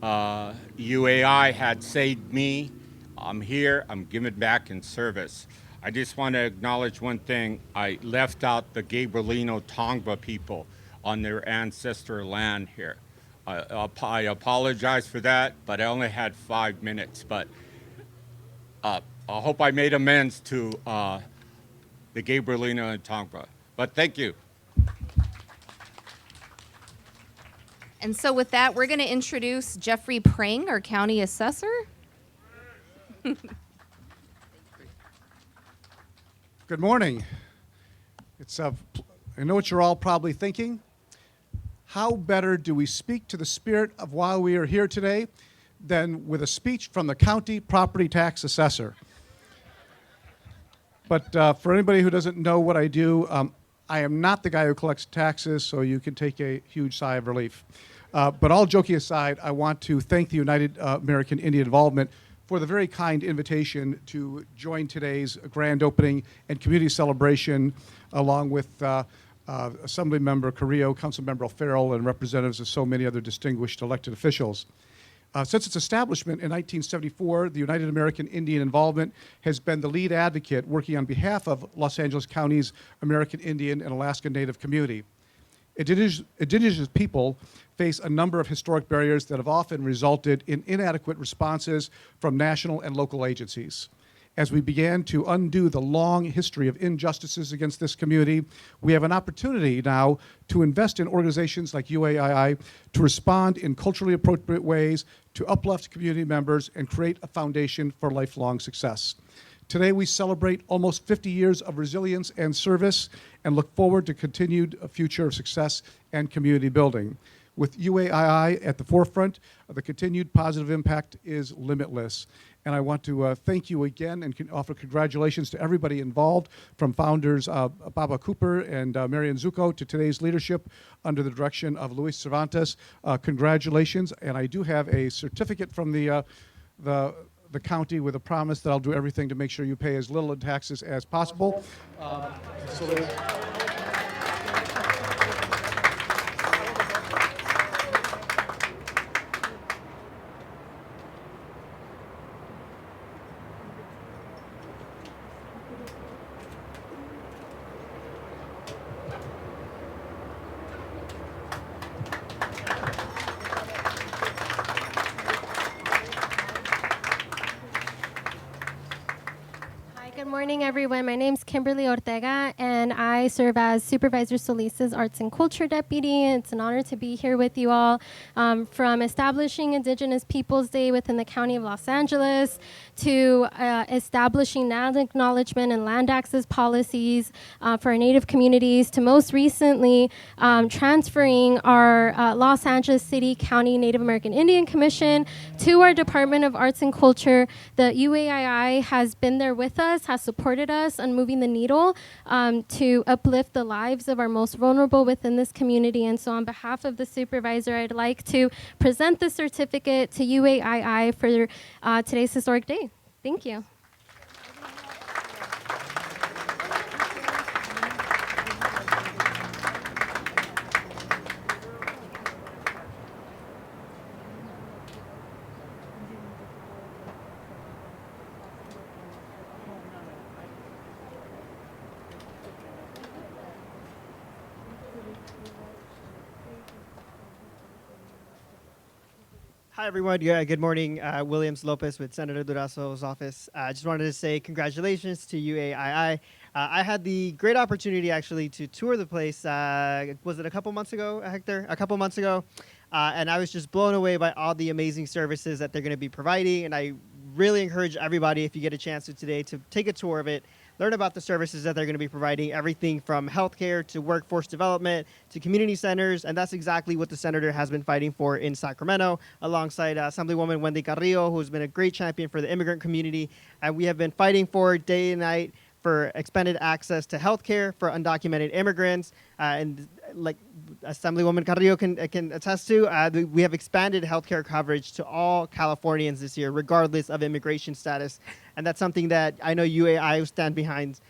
Speaker 2: UAI had saved me. I'm here. I'm giving back in service. I just want to acknowledge one thing. I left out the Gabrielino Tongva people on their ancestral land here. I apologize for that, but I only had 5 minutes. But I hope I made amends to the Gabrielina and Tongva. But thank you.
Speaker 7: And so with that, we're going to introduce Jeffrey Prang, our county assessor.
Speaker 9: Good morning. I know what you're all probably thinking. How better do we speak to the spirit of why we are here today than with a speech from the county property tax assessor? But for anybody who doesn't know what I do, I am not the guy who collects taxes, so you can take a huge sigh of relief. But all joking aside, I want to thank the United American Indian Involvement for the very kind invitation to join today's grand opening and community celebration, along with Assemblymember Carrillo, Councilmember O'Farrell, and representatives of so many other distinguished elected officials. Since its establishment in 1974, the United American Indian Involvement has been the lead advocate working on behalf of Los Angeles County's American Indian and Alaska Native community. Indigenous people face a number of historic barriers that have often resulted in inadequate responses from national and local agencies. As we began to undo the long history of injustices against this community, we have an opportunity now to invest in organizations like UAII to respond in culturally appropriate ways, to uplift community members, and create a foundation for lifelong success. Today, we celebrate almost 50 years of resilience and service and look forward to continued future of success and community building. With UAII at the forefront, the continued positive impact is limitless. And I want to thank you again and offer congratulations to everybody involved, from founders Baba Cooper and Marian Zuko to today's leadership under the direction of Luis Cervantes. Congratulations. And I do have a certificate from the county with a promise that I'll do everything to make sure you pay as little in taxes as possible.
Speaker 10: Good morning, everyone. My name's Kimberly Ortega, and I serve as Supervisor Solis's Arts and Culture Deputy. It's an honor to be here with you all. From establishing Indigenous Peoples Day within the County of Los Angeles to establishing land acknowledgement and land access policies for our Native communities, to most recently transferring our Los Angeles City County Native American Indian Commission to our Department of Arts and Culture. The UAII has been there with us, has supported us on moving the needle to uplift the lives of our most vulnerable within this community. And so on behalf of the supervisor, I'd like to present the certificate to UAII for today's historic day. Thank you.
Speaker 11: Hi, everyone. Yeah, good morning. Williams Lopez with Senator Durazo's office. I just wanted to say congratulations to UAII. I had the great opportunity, actually, to tour the place. Was it a couple months ago, Hector? A couple months ago. And I was just blown away by all the amazing services that they're going to be providing. And I really encourage everybody, if you get a chance to today, to take a tour of it. Learn about the services that they're going to be providing, everything from healthcare to workforce development to community centers, and that's exactly what the senator has been fighting for in Sacramento, alongside Assemblywoman Wendy Carrillo, who's been a great champion for the immigrant community. And we have been fighting for day and night for expanded access to healthcare for undocumented immigrants, and like Assemblywoman Carrillo can attest to, we have expanded healthcare coverage to all Californians this year, regardless of immigration status, and that's something that I know UAI will stand behind.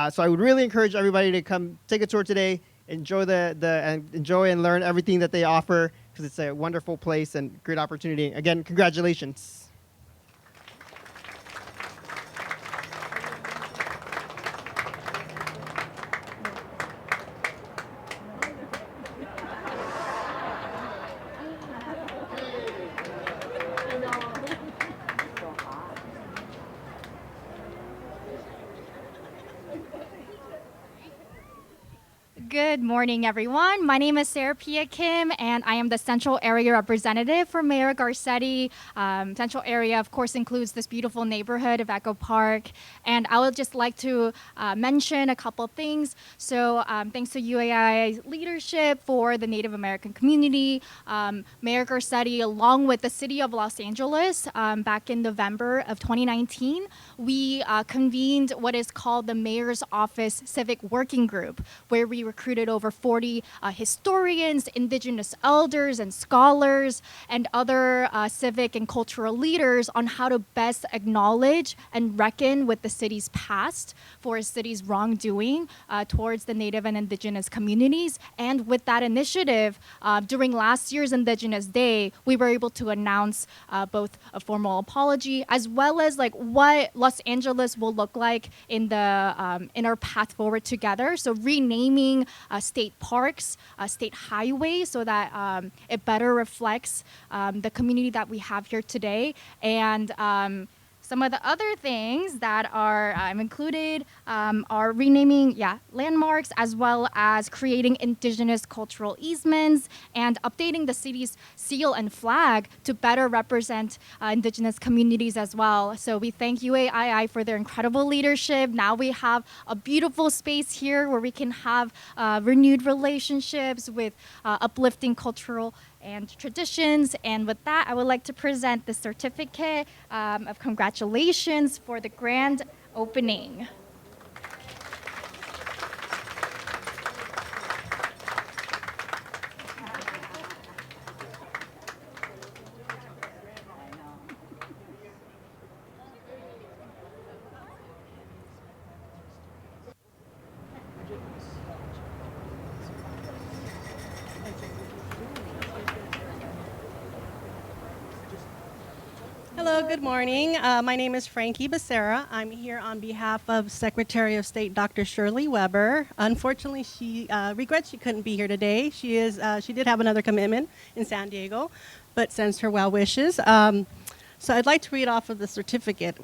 Speaker 11: So I would really encourage everybody to come take a tour today, enjoy enjoy and learn everything that they offer, because it's a wonderful place and great opportunity. Again, congratulations.
Speaker 12: Good morning, everyone. My name is Sarah Pia Kim, and I am the Central Area Representative for Mayor Garcetti. Central Area, of course, includes this beautiful neighborhood of Echo Park. And I would just like to mention a couple of things. So thanks to UAI's leadership for the Native American community, Mayor Garcetti, along with the City of Los Angeles, back in November of 2019, we convened what is called the Mayor's Office Civic Working Group, where we recruited over 40 historians, indigenous elders and scholars, and other civic and cultural leaders on how to best acknowledge and reckon with the city's past for a city's wrongdoing towards the Native and indigenous communities. And with that initiative, during last year's Indigenous Day, we were able to announce both a formal apology as well as like what Los Angeles will look like in our path forward together. So renaming state parks, state highways, so that it better reflects the community that we have here today. And some of the other things that are included are renaming, landmarks, as well as creating indigenous cultural easements and updating the city's seal and flag to better represent indigenous communities as well. So we thank UAII for their incredible leadership. Now we have a beautiful space here where we can have renewed relationships with uplifting cultural and traditions. And with that, I would like to present the certificate of congratulations for the grand opening.
Speaker 13: Hello, good morning. My name is Frankie Becerra. I'm here on behalf of Secretary of State Dr. Shirley Weber. Unfortunately, she regrets she couldn't be here today. She did have another commitment in San Diego, but sends her well wishes. So I'd like to read off of the certificate.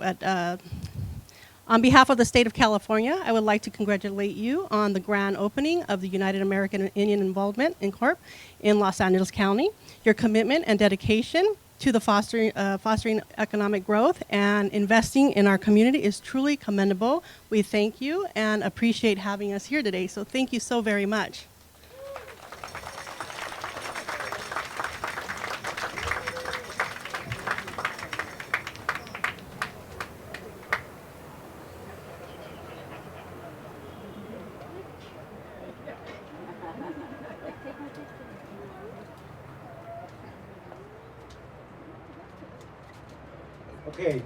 Speaker 13: On behalf of the state of California, I would like to congratulate you on the grand opening of the United American Indian Involvement Incorp. in Los Angeles County. Your commitment and dedication to the fostering economic growth and investing in our community is truly commendable. We thank you and appreciate having us here today. So thank you so very much.
Speaker 1: Okay,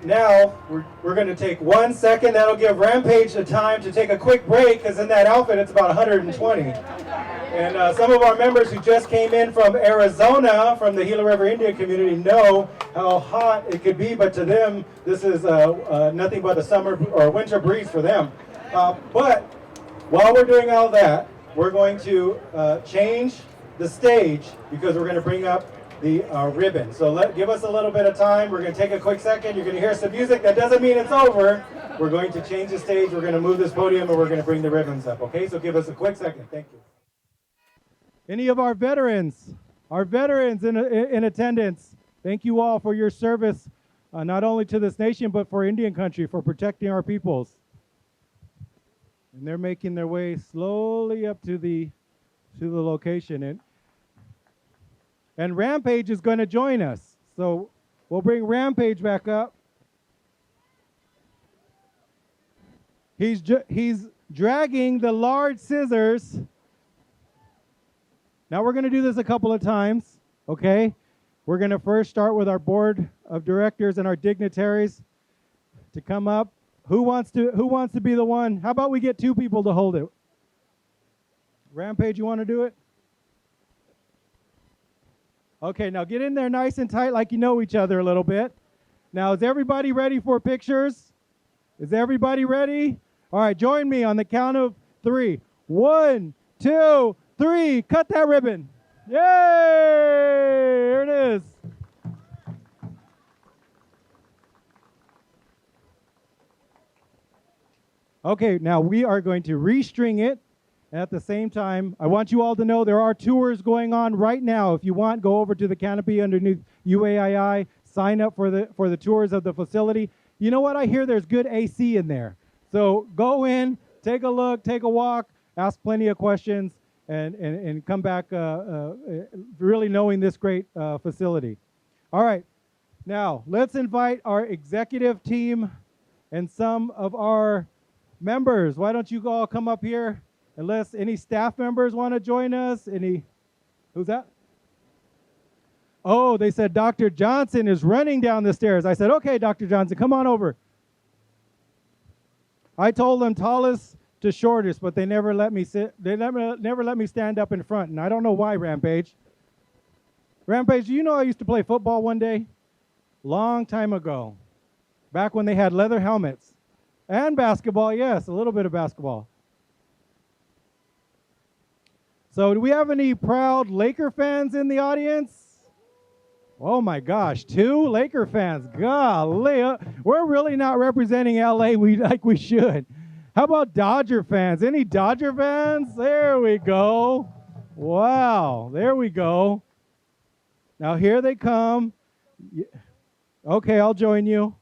Speaker 1: now we're going to take 1 second. That'll give Rampage the time to take a quick break, because in that outfit it's about 120. And some of our members who just came in from Arizona, from the Gila River Indian community, know how hot it could be, but to them this is nothing but a summer or winter breeze for them. But while we're doing all that, we're going to change the stage, because we're going to bring up the ribbon. So give us a little bit of time. We're going to take a quick second. You're going to hear some music. That doesn't mean it's over. We're going to change the stage. We're going to move this podium, and we're going to bring the ribbons up. Okay, so give us a quick second. Thank you. Any of our veterans in attendance, thank you all for your service, not only to this nation, but for Indian country, for protecting our peoples. And they're making their way slowly up to the location. And Rampage is going to join us. So we'll bring Rampage back up. He's dragging the large scissors. Now we're going to do this a couple of times, okay? We're going to first start with our board of directors and our dignitaries to come up. Who wants to be the one? How about we get two people to hold it? Rampage, you want to do it? Okay, now get in there nice and tight like you know each other a little bit. Now, is everybody ready for pictures? Is everybody ready? All right, join me on the count of 3. 1, 2, 3. Cut that ribbon. Yay! Here it is. Okay, now we are going to restring it, At the same time, I want you all to know there are tours going on right now. If you want, go over to the canopy underneath UAII, sign up for the tours of the facility. You know what? I hear there's good AC in there. So go in, take a look, take a walk, ask plenty of questions, and come back really knowing this great facility. All right. Now, let's invite our executive team and some of our members. Why don't you all come up here? Unless any staff members want to join us. Who's that? Oh, they said Dr. Johnson is running down the stairs. I said, okay, Dr. Johnson, come on over. I told them tallest to shortest, but they never let me sit. They never let me stand up in front, and I don't know why, Rampage. Rampage, do you know I used to play football one day? Long time ago. Back when they had leather helmets. And basketball, yes, a little bit of basketball. So do we have any proud Laker fans in the audience? Oh my gosh, 2 Laker fans. Golly, we're really not representing LA like we should. How about Dodger fans? Any Dodger fans? There we go. Wow, there we go. Now here they come. Okay, I'll join you.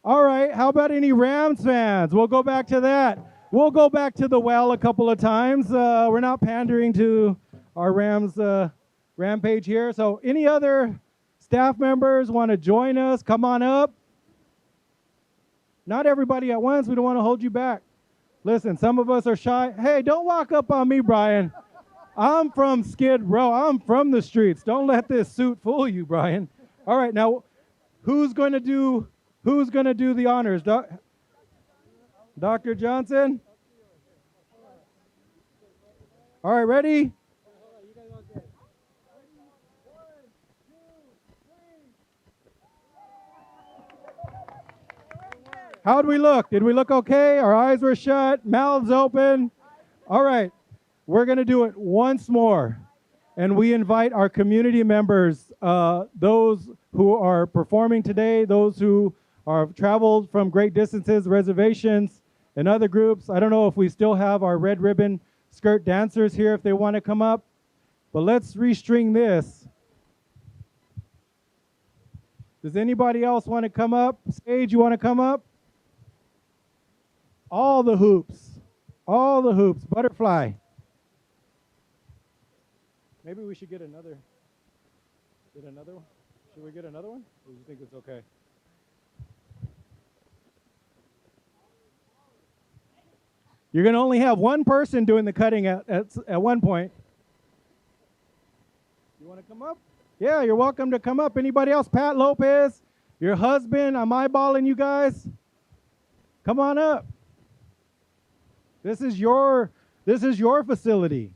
Speaker 1: All right, how about any Rams fans? We'll go back to that. We'll go back to the well a couple of times. We're not pandering to our Rams rampage here. So any other staff members want to join us? Come on up. Not everybody at once. We don't want to hold you back. Listen, some of us are shy. Hey, don't walk up on me, Brian. I'm from Skid Row. I'm from the streets. Don't let this suit fool you, Brian. All right, now who's going to do the honors? Dr. Johnson? All right, ready? How'd we look? Did we look okay? Our eyes were shut, mouths open. All right, we're going to do it once more. And we invite our community members, those who are performing today, those who have traveled from great distances, reservations, and other groups. I don't know if we still have our red ribbon skirt dancers here if they want to come up. But let's restring this. Does anybody else want to come up? Sage, you want to come up? All the hoops. All the hoops. Butterfly. Maybe we should get another. Get another one? Should we get another one? Or do you think it's okay? You're going to only have one person doing the cutting at one point. You want to come up? Yeah, you're welcome to come up. Anybody else? Pat Lopez, your husband, I'm eyeballing you guys. Come on up. This is your facility.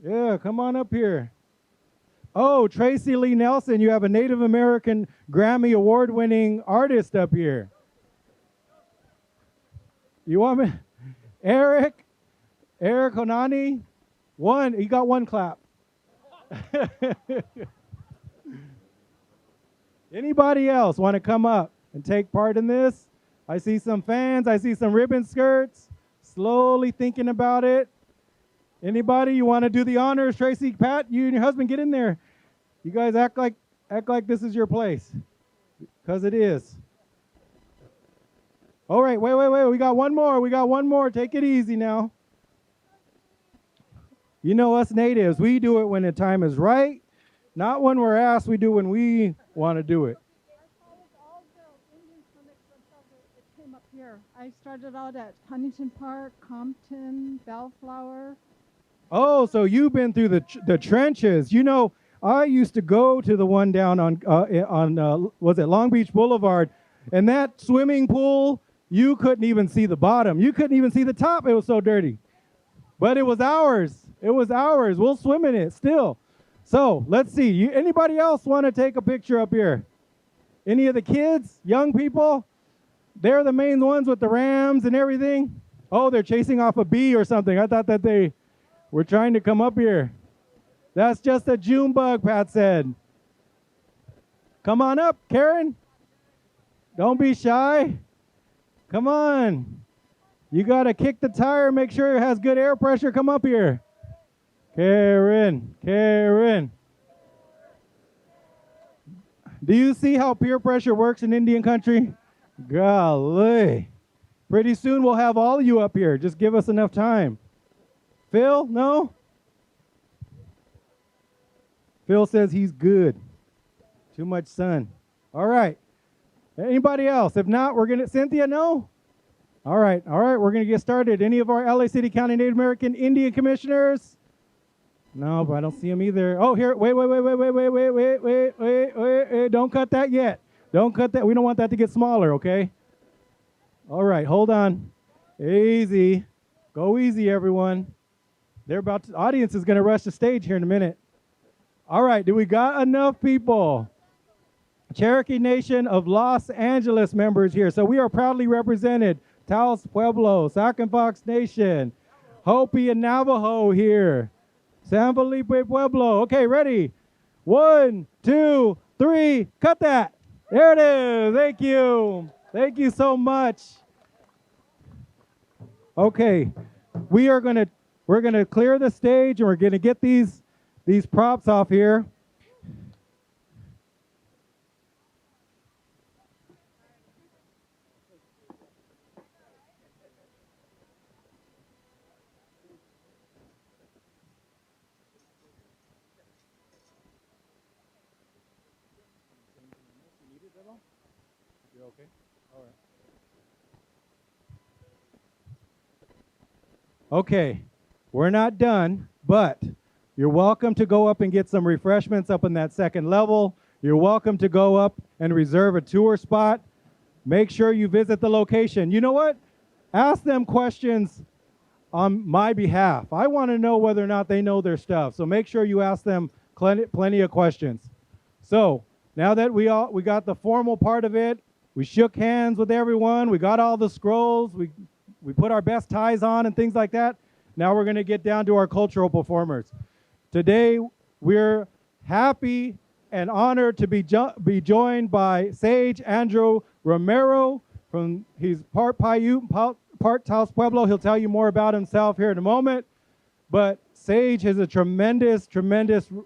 Speaker 1: Yeah, come on up here. Oh, Tracy Lee Nelson, you have a Native American Grammy Award-winning artist up here. You want me? Eric Honani, you got one clap. Anybody else want to come up and take part in this? I see some fans. I see some ribbon skirts. Slowly thinking about it. Anybody, you want to do the honors? Tracy, Pat, you and your husband, get in there. You guys act like this is your place, because it is. All right, wait. We got one more. Take it easy now. You know us natives, we do it when the time is right, not when we're asked. We do when we want to do it.
Speaker 14: Came up here. I started out at Huntington Park, Compton, Bellflower.
Speaker 1: Oh, so you've been through the trenches. You know, I used to go to the one down on was it Long Beach Boulevard, and that swimming pool, you couldn't even see the bottom. You couldn't even see the top. It was so dirty. But it was ours. It was ours. We'll swim in it still. So let's see. Anybody else want to take a picture up here? Any of the kids, young people? They're the main ones with the Rams and everything. Oh, they're chasing off a bee or something. I thought that they were trying to come up here. That's just a June bug, Pat said. Come on up, Karen. Don't be shy. Come on. You got to kick the tire, make sure it has good air pressure. Come up here. Karen, Karen. Do you see how peer pressure works in Indian country? Golly. Pretty soon we'll have all of you up here. Just give us enough time. Phil, no? Phil says he's good. Too much sun. All right. Anybody else? If not, we're going to, Cynthia, no? All right, we're going to get started. Any of our LA City County Native American Indian commissioners? No, but I don't see them either. Oh, here, wait. Don't cut that yet. Don't cut that. We don't want that to get smaller, okay? All right, hold on. Easy. Go easy, everyone. They're about to, the audience is going to rush the stage here in a minute. All right, do we got enough people? Cherokee Nation of Los Angeles members here. So we are proudly represented. Taos Pueblo, Sac and Fox Nation, Hopi and Navajo here. San Felipe Pueblo. Okay, ready? 1, 2, 3, cut that. There it is. Thank you. Thank you so much. Okay, we're gonna clear the stage and we're gonna get these props off here. You're okay? All right. Okay, we're not done, but you're welcome to go up and get some refreshments up in that second level. You're welcome to go up and reserve a tour spot. Make sure you visit the location. You know what? Ask them questions on my behalf. I want to know whether or not they know their stuff. So make sure you ask them plenty of questions. So now that we got the formal part of it, we shook hands with everyone, we got all the scrolls, we put our best ties on and things like that. Now we're going to get down to our cultural performers. Today we're happy and honored to be joined by Sage Andrew Romero. He's part Paiute, part Taos Pueblo. He'll tell you more about himself here in a moment. But Sage is a tremendous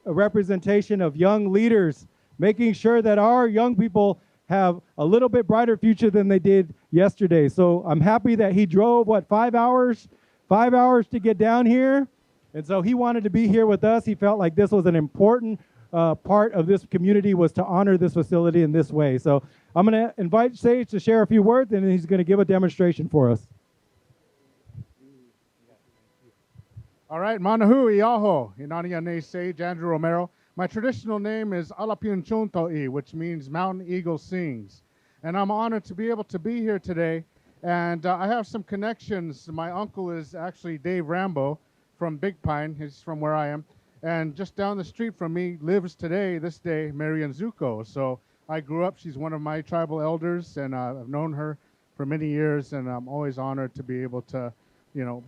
Speaker 1: representation of young leaders, making sure that our young people have a little bit brighter future than they did yesterday. So I'm happy that he drove, 5 hours? 5 hours to get down here. And so he wanted to be here with us. He felt like this was an important part of this community, was to honor this facility in this way. So I'm going to invite Sage to share a few words, and then he's going to give a demonstration for us.
Speaker 15: All right, Manahu Iaho, Inaniane Sage Andrew Romero. My traditional name is Alapian Chunto'i, which means Mountain Eagle Sings. And I'm honored to be able to be here today. And I have some connections. My uncle is actually Dave Rambo from Big Pine. He's from where I am. And just down the street from me lives today, this day, Marian Zuko. So I grew up, she's one of my tribal elders, and I've known her for many years, and I'm always honored to be able to,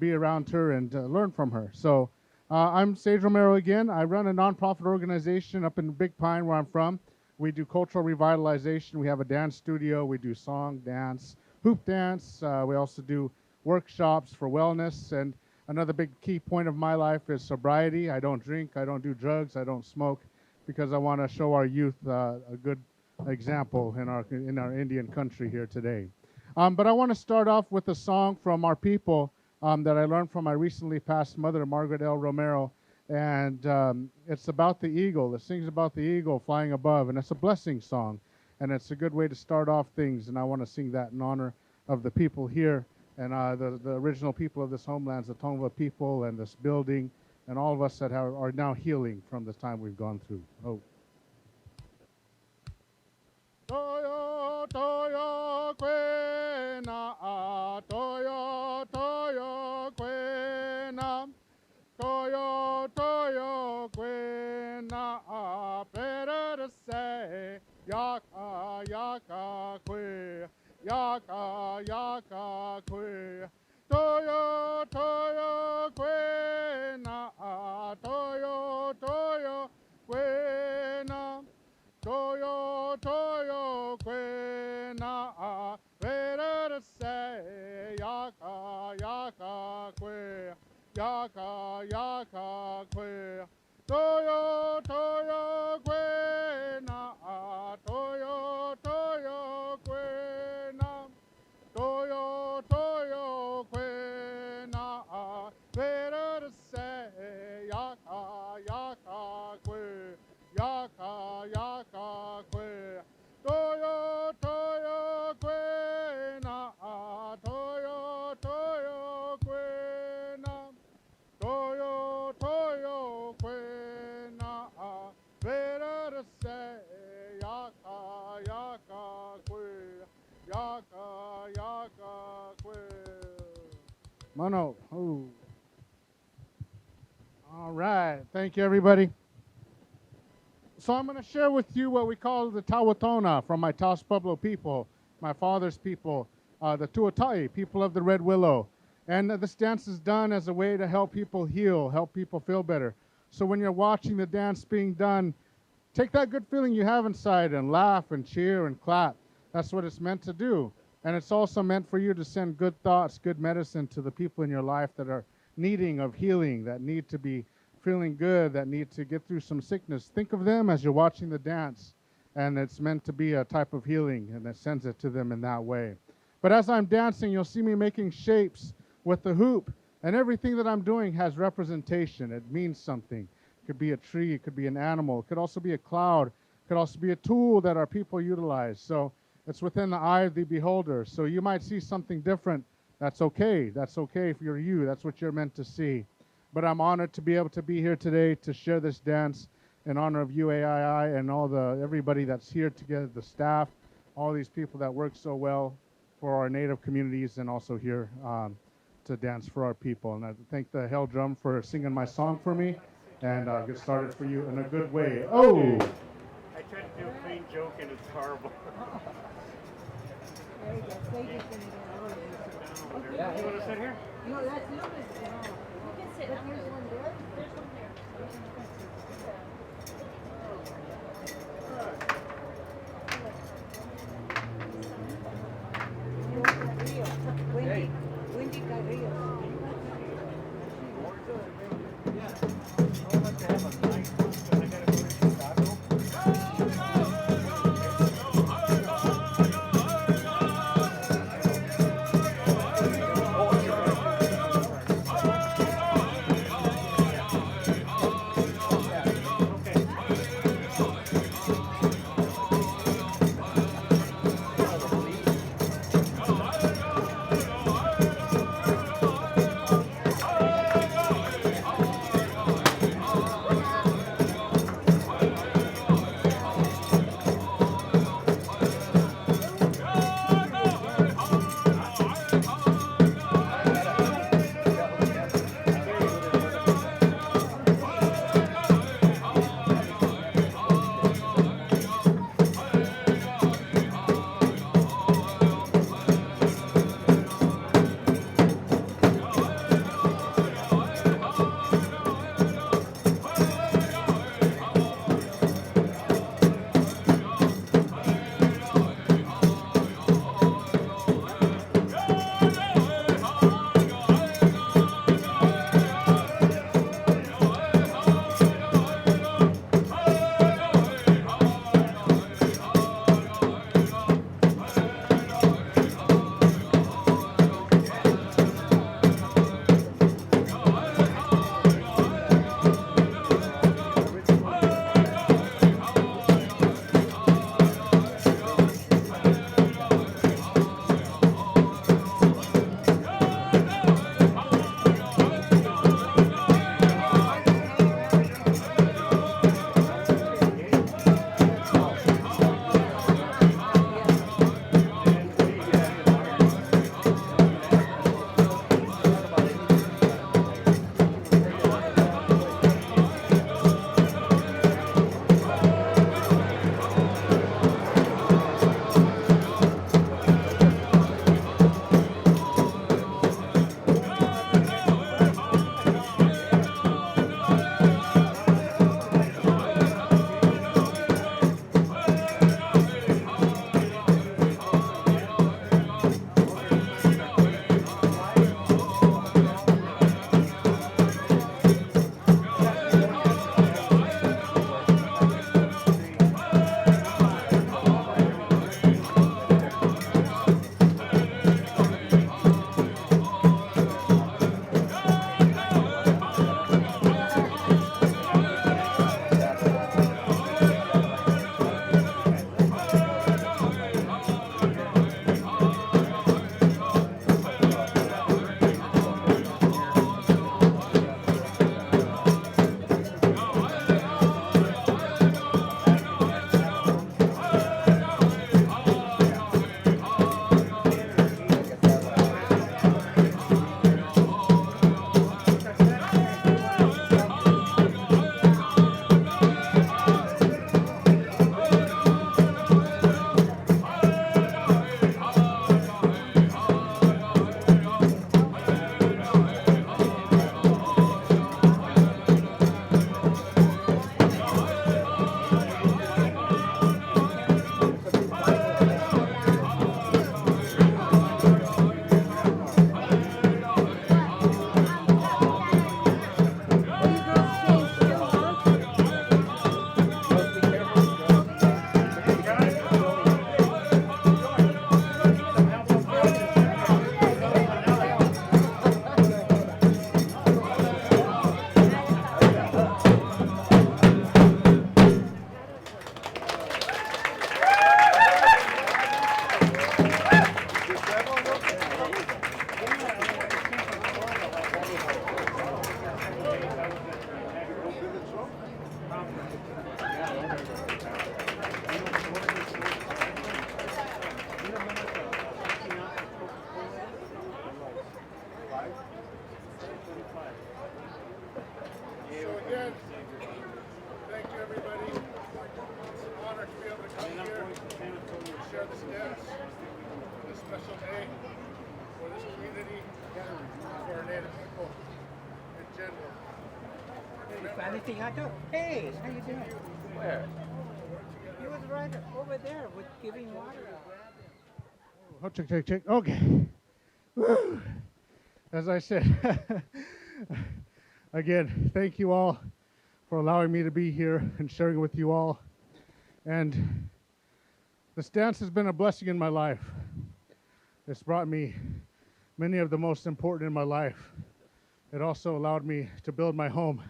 Speaker 15: be around her and learn from her. So I'm Sage Romero again. I run a nonprofit organization up in Big Pine, where I'm from. We do cultural revitalization. We have a dance studio. We do song, dance, hoop dance. We also do workshops for wellness. And another big key point of my life is sobriety. I don't drink. I don't do drugs. I don't smoke, because I want to show our youth a good example in our Indian country here today. But I want to start off with a song from our people that I learned from my recently passed mother, Margaret L. Romero. And it's about the eagle. It sings about the eagle flying above, and it's a blessing song. And it's a good way to start off things, and I want to sing that in honor of the people here and the original people of this homeland, the Tongva people, and this building, and all of us that are now healing from the time we've gone through. Oh. Toyo, toyo, kwena, toyo, toyo, kwena, toyo, toyo, kwena, better to say, yaka, yaka, kwe, yaka, yaka, kwe, toyo, toyo, kwena, toyo, toyo, kwena, toyo, toyo, kwena, better to say, yaka, yaka yaka kwe. Toyo toyo kwe na toyo toyo kwe na toyo toyo kwe na better to say yaka yaka kwe yaka yaka kwe toyo toyo kwe na toyo toyo kwe na toyo toyo kwe na better to say yaka yaka kwe yaka yaka kwe. Mono. Ooh. All right. Thank you, everybody. So I'm going to share with you what we call the Tawatona from my Taos Pueblo people, my father's people, the Tuatai, people of the Red Willow. And this dance is done as a way to help people heal, help people feel better. So when you're watching the dance being done, take that good feeling you have inside and laugh and cheer and clap. That's what it's meant to do. And it's also meant for you to send good thoughts, good medicine to the people in your life that are needing of healing, that need to be feeling good, that need to get through some sickness. Think of them as you're watching the dance, and it's meant to be a type of healing, and it sends it to them in that way. But as I'm dancing, you'll see me making shapes with the hoop, and everything that I'm doing has representation. It means something. It could be a tree, it could be an animal, it could also be a cloud, it could also be a tool that our people utilize. So it's within the eye of the beholder. So you might see something different. That's okay. That's okay if you're you. That's what you're meant to see. But I'm honored to be able to be here today to share this dance in honor of UAII and everybody that's here together, the staff, all these people that work so well for our Native communities and also here to dance for our people. And I thank the Hell Drum for singing my song for me, and I'll get started for you in a good way. Oh!
Speaker 16: I tried to do a clean joke and it's horrible.
Speaker 17: There you go. Thank you.
Speaker 16: Yeah. You want to sit here?
Speaker 17: No, that's not it. You can sit. There's one there. There's one there. Wendy Carrillo.
Speaker 15: share this dance on this special day for this community, for our Native people in general.
Speaker 18: Anything I do? Hey, how you doing? Where? He was right over there with giving water out.
Speaker 15: Oh, check. Okay. Woo. As I said, again, thank you all for allowing me to be here and sharing with you all. And this dance has been a blessing in my life. It's brought me many of the most important in my life. It also allowed me to build my home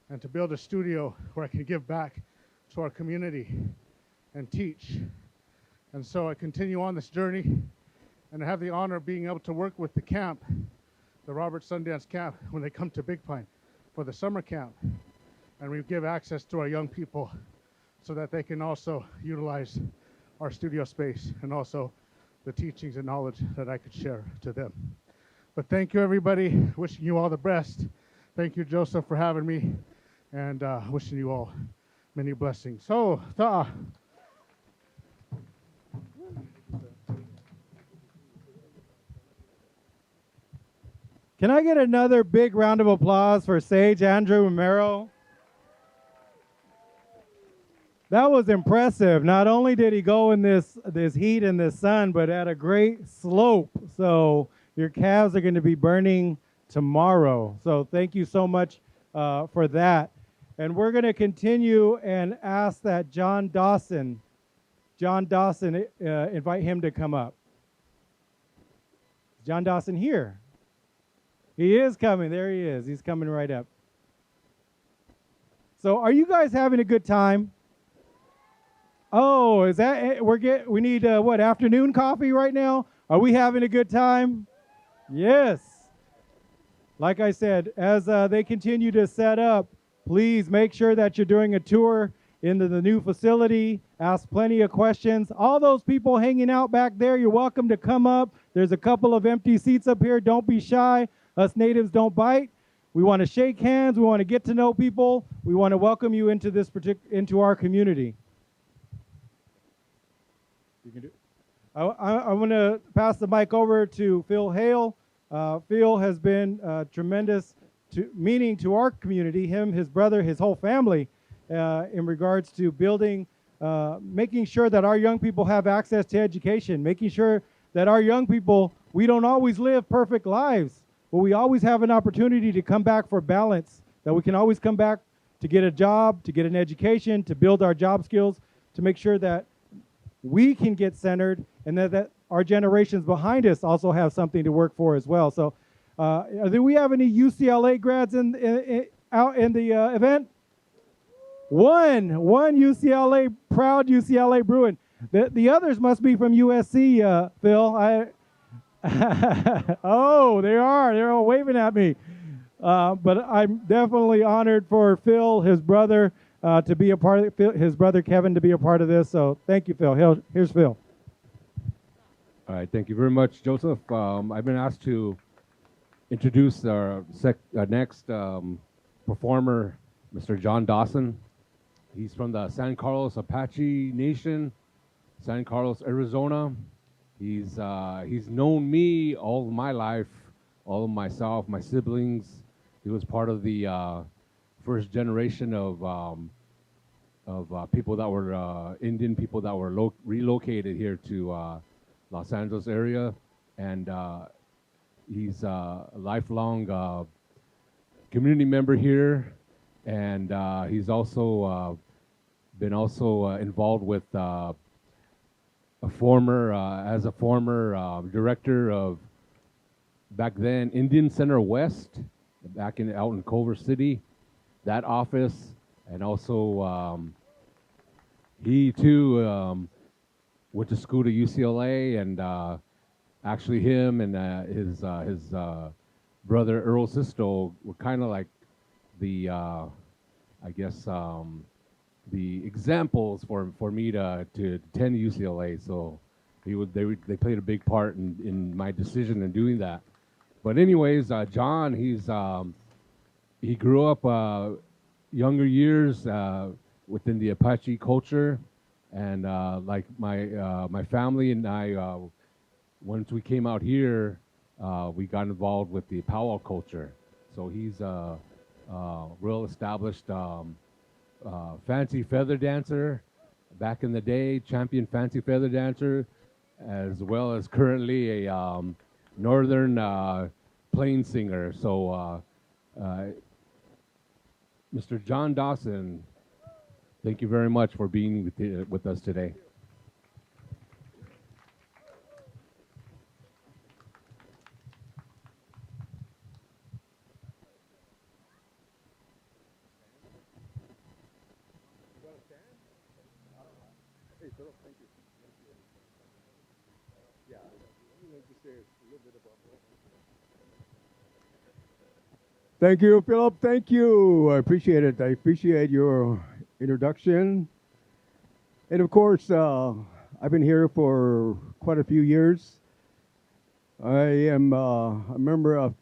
Speaker 15: and to build a studio where I can give back to our community and teach. And so I continue on this journey, and I have the honor of being able to work with the camp, the Robert Sundance Camp, when they come to Big Pine for the summer camp. And we give access to our young people so that they can also utilize our studio space and also the teachings and knowledge that I could share to them. But thank you, everybody. Wishing you all the best. Thank you, Joseph, for having me, and wishing you all many blessings. So, ta.
Speaker 1: Can I get another big round of applause for Sage Andrew Romero? That was impressive. Not only did he go in this heat and this sun, but at a great slope. So your calves are going to be burning tomorrow. So thank you so much for that. And we're going to continue and ask that John Dawson, invite him to come up. Is John Dawson here? He is coming. There he is. He's coming right up. So are you guys having a good time? Oh, is that it? We need what, afternoon coffee right now? Are we having a good time? Yes. Like I said, as they continue to set up, please make sure that you're doing a tour into the new facility. Ask plenty of questions. All those people hanging out back there, you're welcome to come up. There's a couple of empty seats up here. Don't be shy. Us natives don't bite. We want to shake hands. We want to get to know people. We want to welcome you into into our community. You can do. I want to pass the mic over to Phil Hale. Phil has been tremendous meaning to our community, him, his brother, his whole family, in regards to building, making sure that our young people have access to education, making sure that our young people, we don't always live perfect lives, but we always have an opportunity to come back for balance, that we can always come back to get a job, to get an education, to build our job skills, to make sure that we can get centered, and that our generations behind us also have something to work for as well. So do we have any UCLA grads out in the event? One UCLA, proud UCLA Bruin. The others must be from USC, Phil. Oh, they are. They're all waving at me. But I'm definitely honored for Phil, his brother, to be a part of it, his brother Kevin to be a part of this. So thank you, Phil. Here's Phil.
Speaker 19: All right, thank you very much, Joseph. I've been asked to introduce our next performer, Mr. John Dawson. He's from the San Carlos Apache Nation, San Carlos, Arizona. He's known me all of my life, all of myself, my siblings. He was part of the first generation of people that were Indian people that were relocated here to Los Angeles area, and he's a lifelong community member here, and he's also been involved with as a former director of back then Indian Center West, out in Culver City, that office, and also he too went to school to UCLA, and actually him and his brother Earl Sisto were kind of like the the examples for me to attend UCLA. So they played a big part in my decision in doing that. But anyways, John, he grew up younger years within the Apache culture, And like my family and I, once we came out here, we got involved with the powwow culture. So he's a real established fancy feather dancer, back in the day, champion fancy feather dancer, as well as currently a northern plain singer. So Mr. John Dawson, thank you very much for being with us today.
Speaker 20: Thank you, Philip. Thank you. I appreciate it. I appreciate your introduction. And of course, I've been here for quite a few years. I am a member of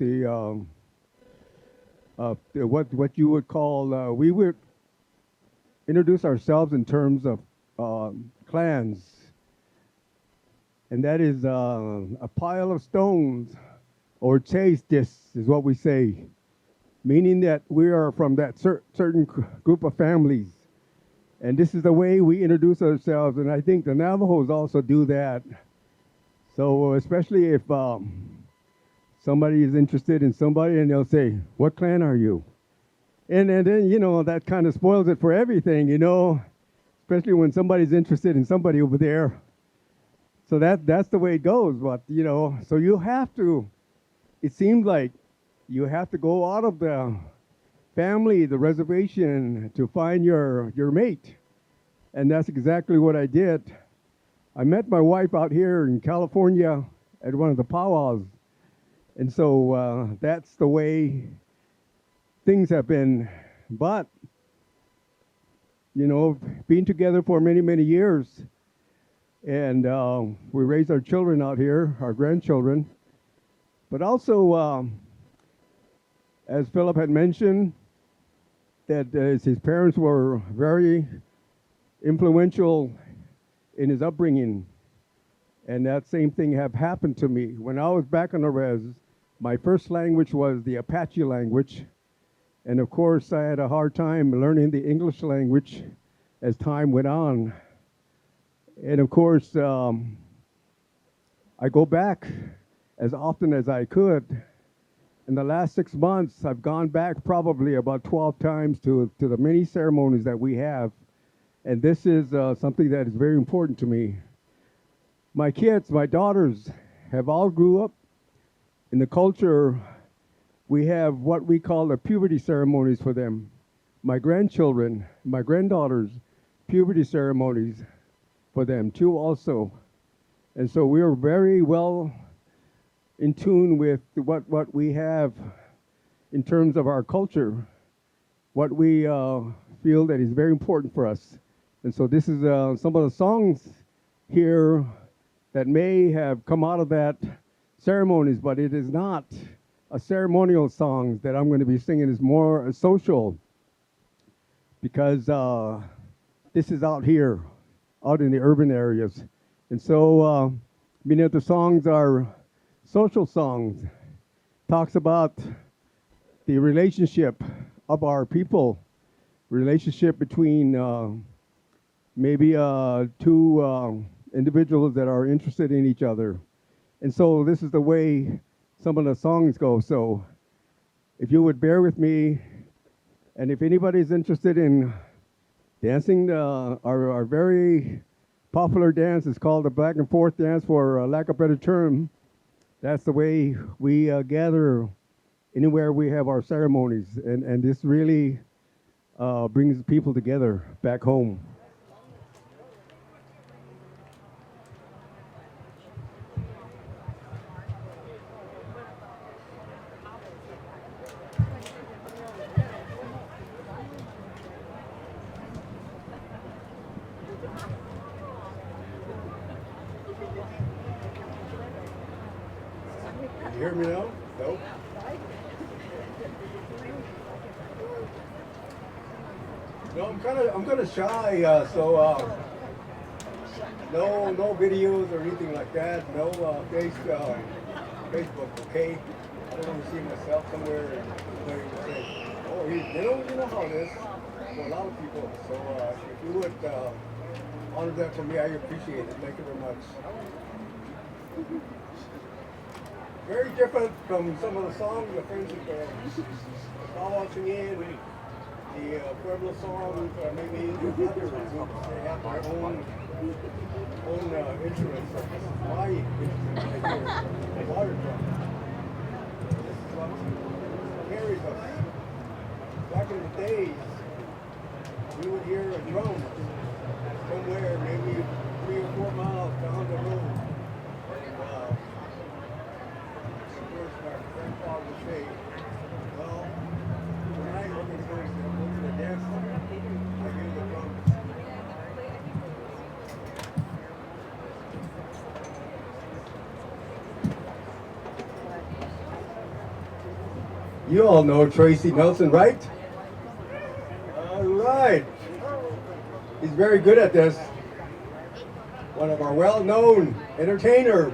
Speaker 20: what you would call, we would introduce ourselves in terms of clans. And that is a pile of stones, or taste this is what we say, meaning that we are from that certain group of families. And this is the way we introduce ourselves, and I think the Navajos also do that. So especially if somebody is interested in somebody and they'll say, "What clan are you?" And then, you know, that kind of spoils it for everything, you know, especially when somebody's interested in somebody over there. So that's the way it goes. But, you know, so you have to, it seems like you have to go out of the family, the reservation, to find your mate. And that's exactly what I did. I met my wife out here in California at one of the powwows. And so that's the way things have been. But, you know, being together for many, many years, and we raised our children out here, our grandchildren. But also, as Philip had mentioned, that his parents were very influential in his upbringing. And that same thing have happened to me. When I was back on the res, my first language was the Apache language. And of course, I had a hard time learning the English language as time went on. And of course, I go back as often as I could. In the last 6 months, I've gone back probably about 12 times to the many ceremonies that we have. And this is something that is very important to me. My kids, my daughters, have all grew up in the culture. We have what we call the puberty ceremonies for them. My grandchildren, my granddaughters, puberty ceremonies for them too also. And so we are very well in tune with what we have in terms of our culture, what we feel that is very important for us. And so this is some of the songs here that may have come out of that ceremonies, but it is not a ceremonial song that I'm going to be singing. Is more social, because this is out here, out in the urban areas. And so many of the songs are social songs, talks about the relationship of our people, relationship between maybe two individuals that are interested in each other. And so this is the way some of the songs go. So if you would bear with me, and if anybody's interested in dancing, our very popular dance is called the back and forth dance, for lack of a better term. That's the way we gather anywhere we have our ceremonies. And this really brings people together back home. Can you hear me now? No? No, I'm kind of shy, so No videos or anything like that. No Facebook. Okay. I don't want to see myself somewhere and somebody would say, "Oh, you know how it is." For a lot of people. So if you would honor that for me, I appreciate it. Thank you very much. Very different from some of the songs the friends are singing, the Pueblo songs, or maybe others. They have their own instruments. This is my instrument right here, the water drum. This is what carries us. Back in the days, we would hear a drum somewhere, maybe 3 or 4 miles down the road. And of course, my grandfather would say, "Well, tonight we're going to go to the dance center. I hear the drums." You all know Tracy Nelson, right? All right. He's very good at this. One of our well-known entertainers.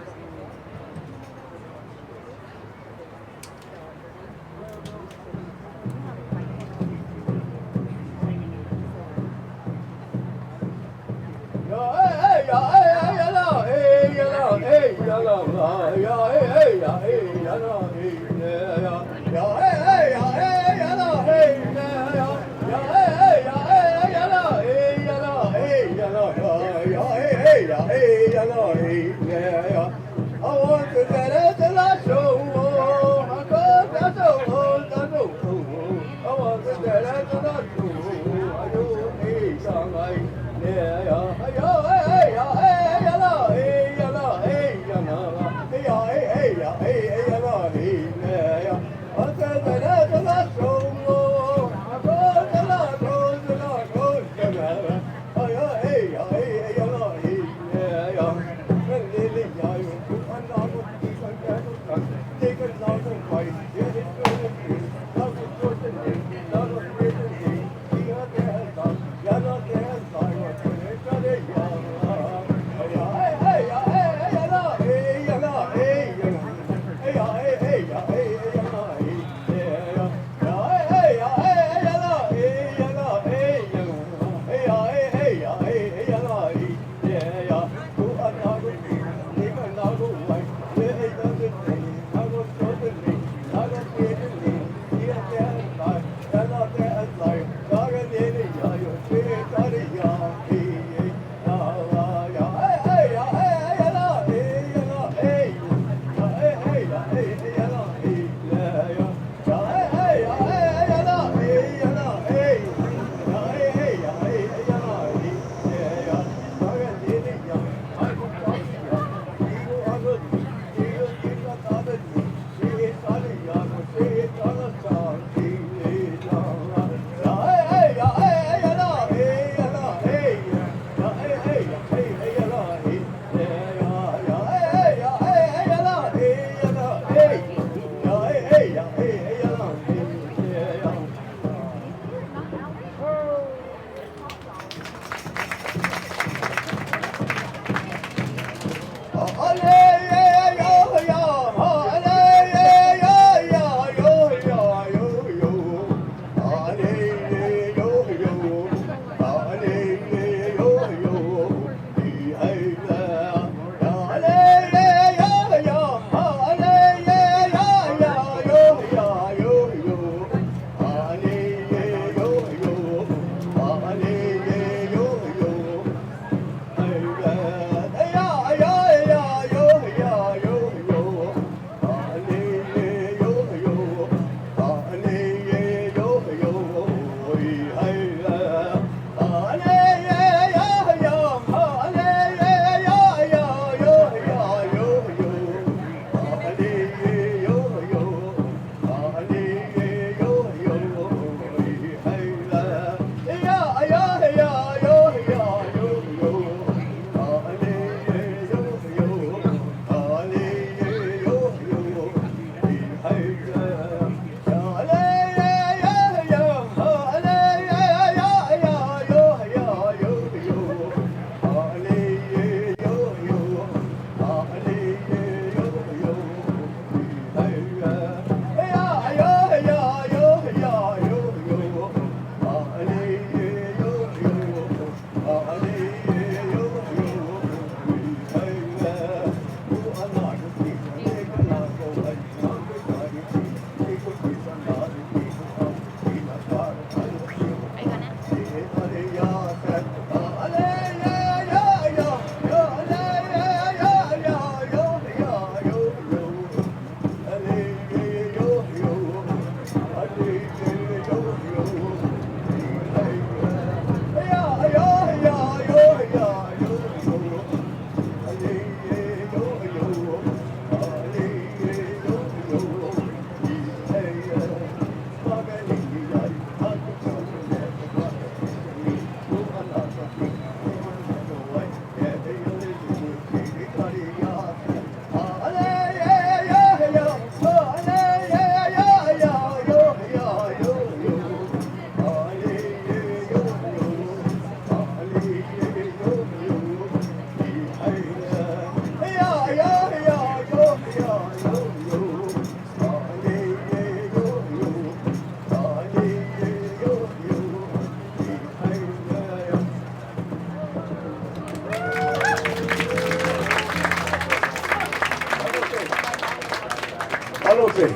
Speaker 20: Lope.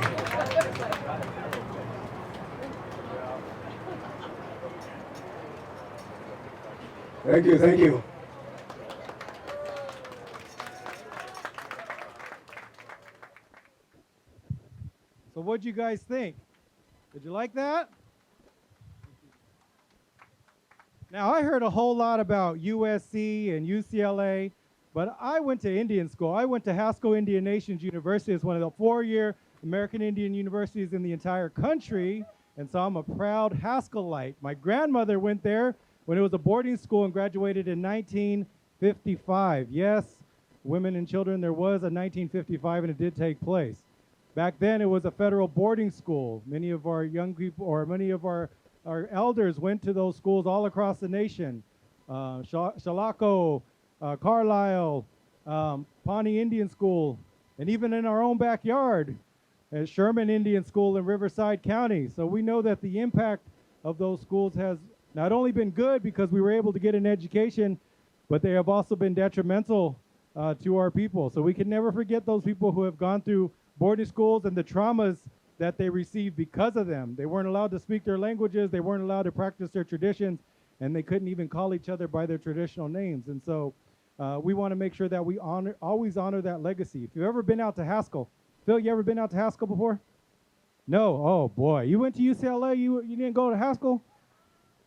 Speaker 20: Thank you, thank you.
Speaker 1: So what'd you guys think? Did you like that? Now, I heard a whole lot about USC and UCLA, but I went to Indian school. I went to Haskell Indian Nations University. It's one of the four-year American Indian universities in the entire country, and so I'm a proud Haskellite. My grandmother went there when it was a boarding school and graduated in 1955. Yes, women and children, there was a 1955, and it did take place. Back then, it was a federal boarding school. Many of our young people, or many of our elders went to those schools all across the nation. Chalaco, Carlisle, Pawnee Indian School, and even in our own backyard at Sherman Indian School in Riverside County. So we know that the impact of those schools has not only been good because we were able to get an education, but they have also been detrimental to our people. So we can never forget those people who have gone through boarding schools and the traumas that they received because of them. They weren't allowed to speak their languages, they weren't allowed to practice their traditions, and they couldn't even call each other by their traditional names. And so we want to make sure that we always honor that legacy. If you've ever been out to Haskell, Phil, you ever been out to Haskell before? No? Oh boy, you went to UCLA, you didn't go to Haskell?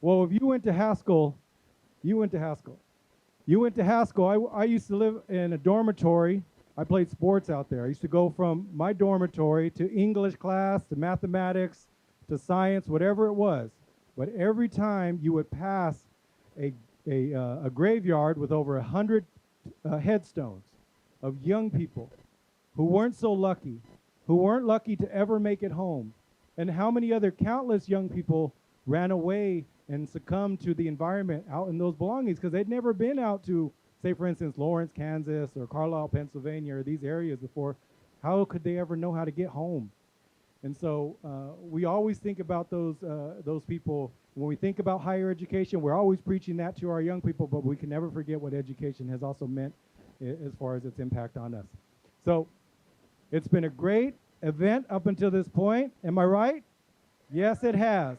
Speaker 1: Well, if you went to Haskell, you went to Haskell. You went to Haskell. I used to live in a dormitory. I played sports out there. I used to go from my dormitory to English class, to mathematics, to science, whatever it was. But every time you would pass a graveyard with over 100 headstones of young people who weren't so lucky, who weren't lucky to ever make it home. And how many other countless young people ran away and succumbed to the environment out in those belongings because they'd never been out to, say, for instance, Lawrence, Kansas, or Carlisle, Pennsylvania, or these areas before. How could they ever know how to get home? And so we always think about those people. When we think about higher education, we're always preaching that to our young people, but we can never forget what education has also meant as far as its impact on us. So it's been a great event up until this point. Am I right? Yes, it has.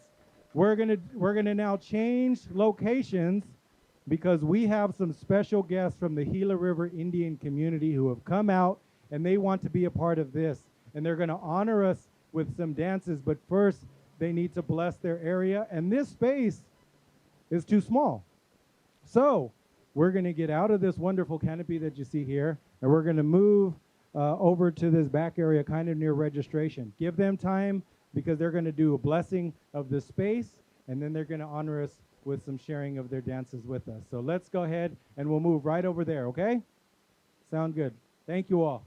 Speaker 1: We're gonna now change locations because we have some special guests from the Gila River Indian community who have come out and they want to be a part of this. And they're gonna honor us with some dances, but first they need to bless their area. And this space is too small. So we're gonna get out of this wonderful canopy that you see here, and we're gonna move over to this back area kind of near registration. Give them time because they're gonna do a blessing of the space, and then they're gonna honor us with some sharing of their dances with us. So let's go ahead and we'll move right over there, okay? Sound good. Thank you all.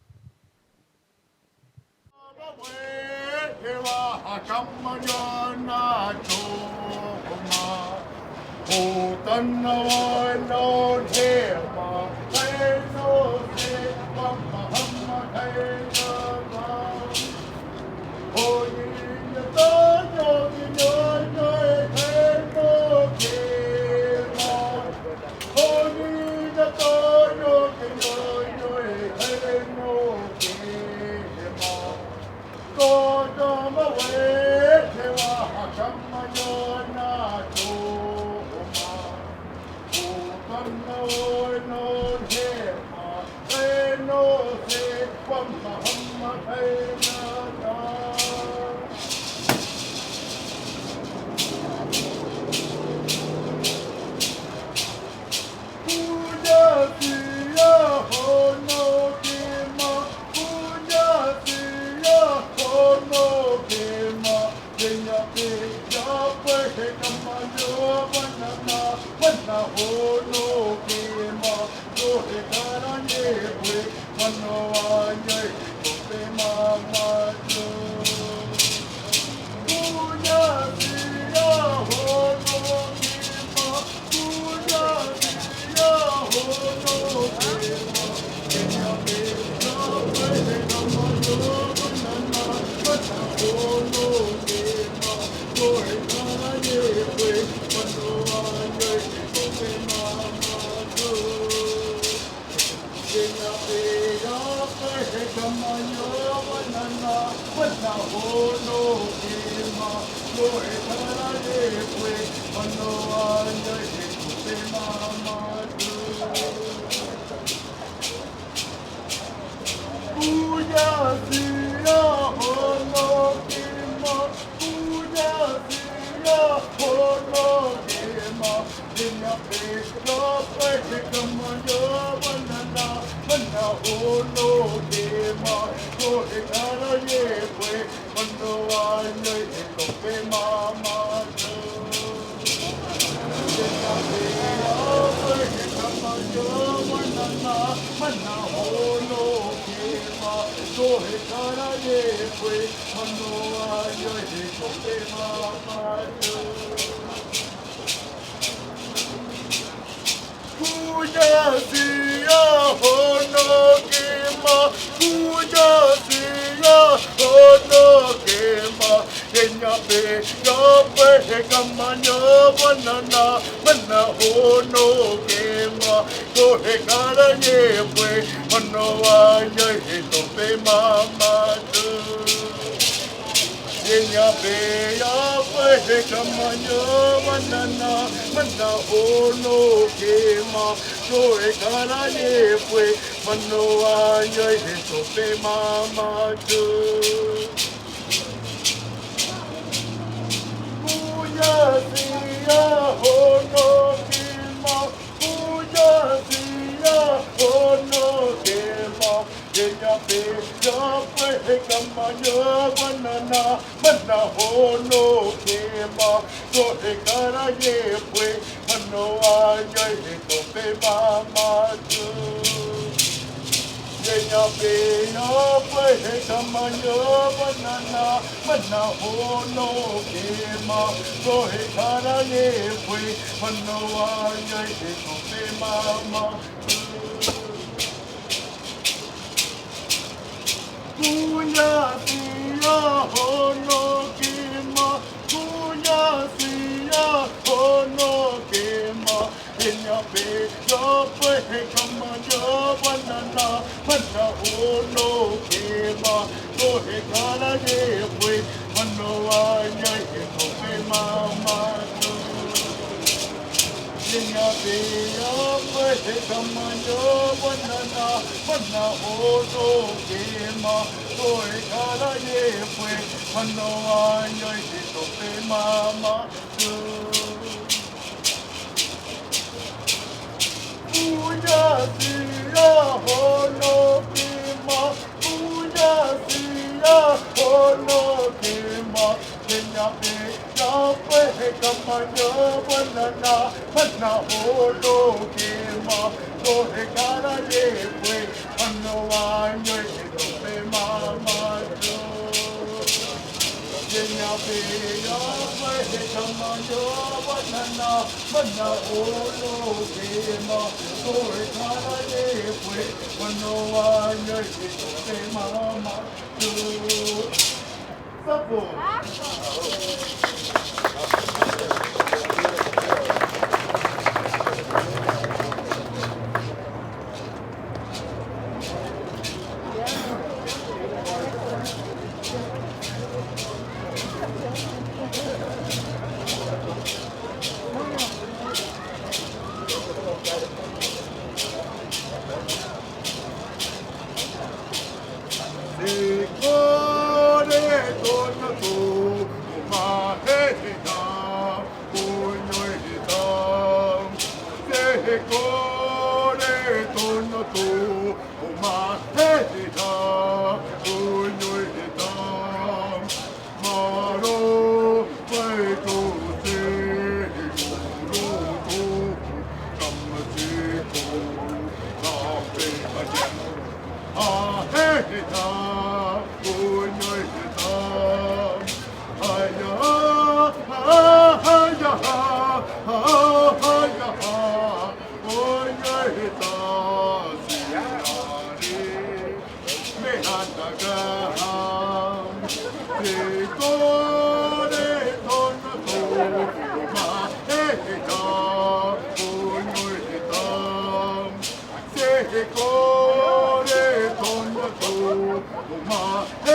Speaker 21: Come on, Hey,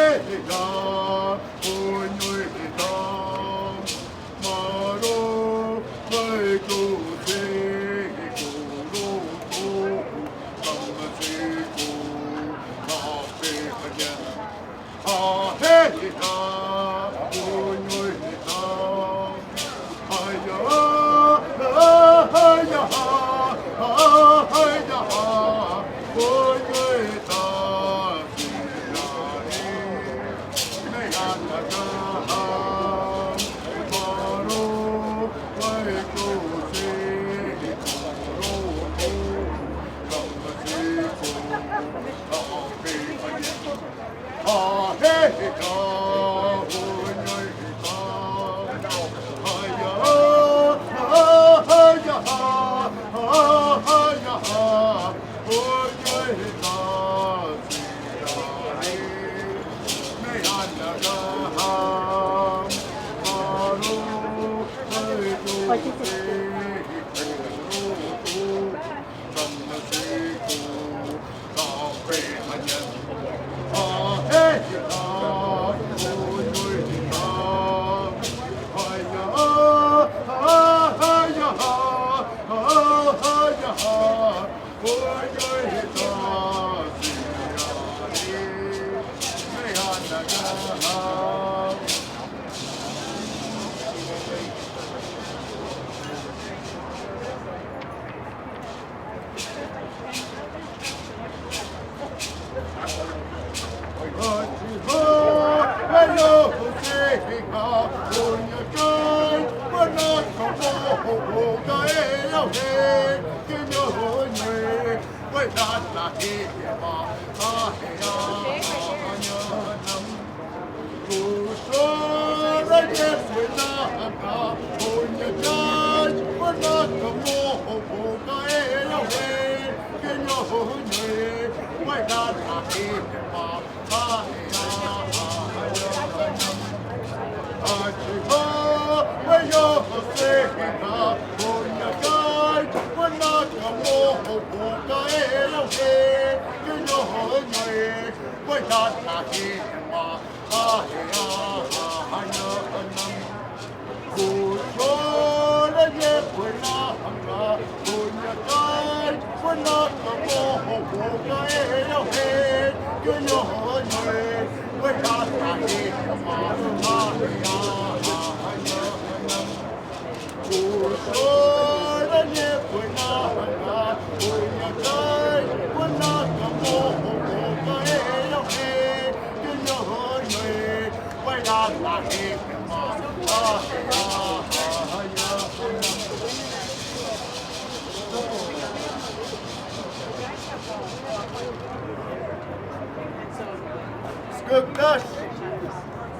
Speaker 21: Skugdash,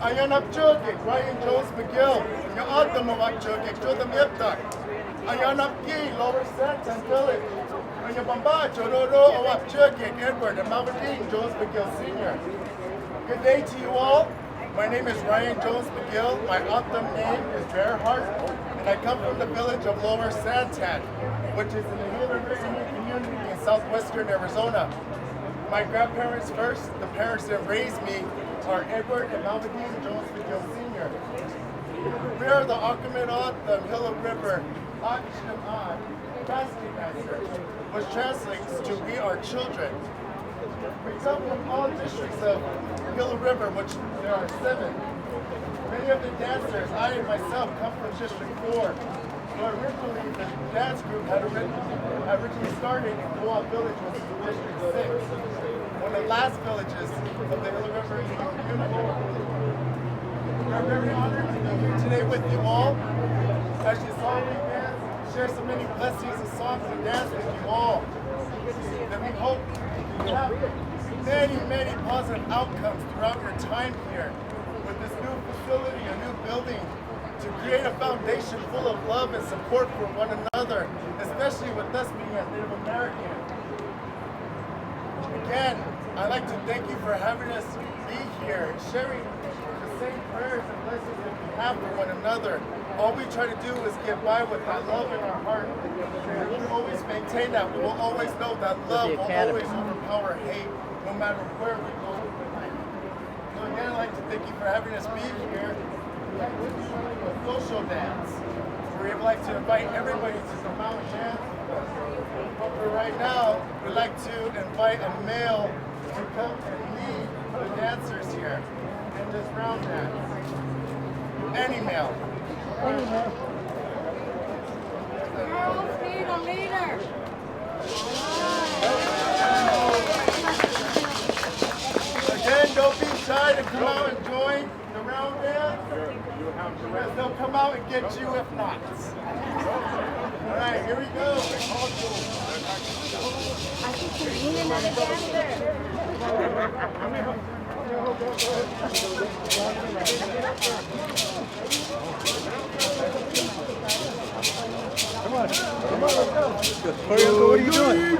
Speaker 21: ayan apchugik, Ryan Jones McGill, yung atam mo apchugik, Jodam Yeptak, ayan apki, Lower Santan Village, and yung bamba, Jororo, o apchugik, Edward, and Malverdine Jones McGill Sr. Good day to you all. My name is Ryan Jones McGill. My Optum name is Bearheart, and I come from the village of Lower Santan, which is in the Gila River Indian community in southwestern Arizona. My grandparents first, the parents that raised me, are Edward and Malverdine Jones McGill Sr. We are the Akaminot, the Gila River, Akshimad, Basket Master, which translates to we are children. We come from all districts of Gila River, which there are 7. Many of the dancers, I and myself, come from District 4. So originally, the dance group had originally started in Co-op Village, which was District 6, one of the last villages of the Gila River community. We are very honored to be here today with you all. As you saw me dance, share so many blessings of songs and dance with you all. That we hope you have many, many positive outcomes throughout your time here with this new facility, a new building, to create a foundation full of love and support for one another, especially with us being as Native American. Again, I'd like to thank you for having us be here and sharing the same prayers and blessings that we have for one another. All we try to do is get by with that love in our heart. And we always maintain that. We will always know that love will always overpower hate, no matter where we go. So again, I'd like to thank you for having us be here. A social dance. We'd like to invite everybody to come out and dance with us. But for right now, we'd like to invite a male to come and lead the dancers here in this round dance. Any male.
Speaker 17: Girls need a leader.
Speaker 21: Again, don't be shy to come out and join the round dance. Because they'll come out and get you if not. All right, here we go.
Speaker 17: I think you're in another dancer.
Speaker 21: Come on, let's go. What are you doing?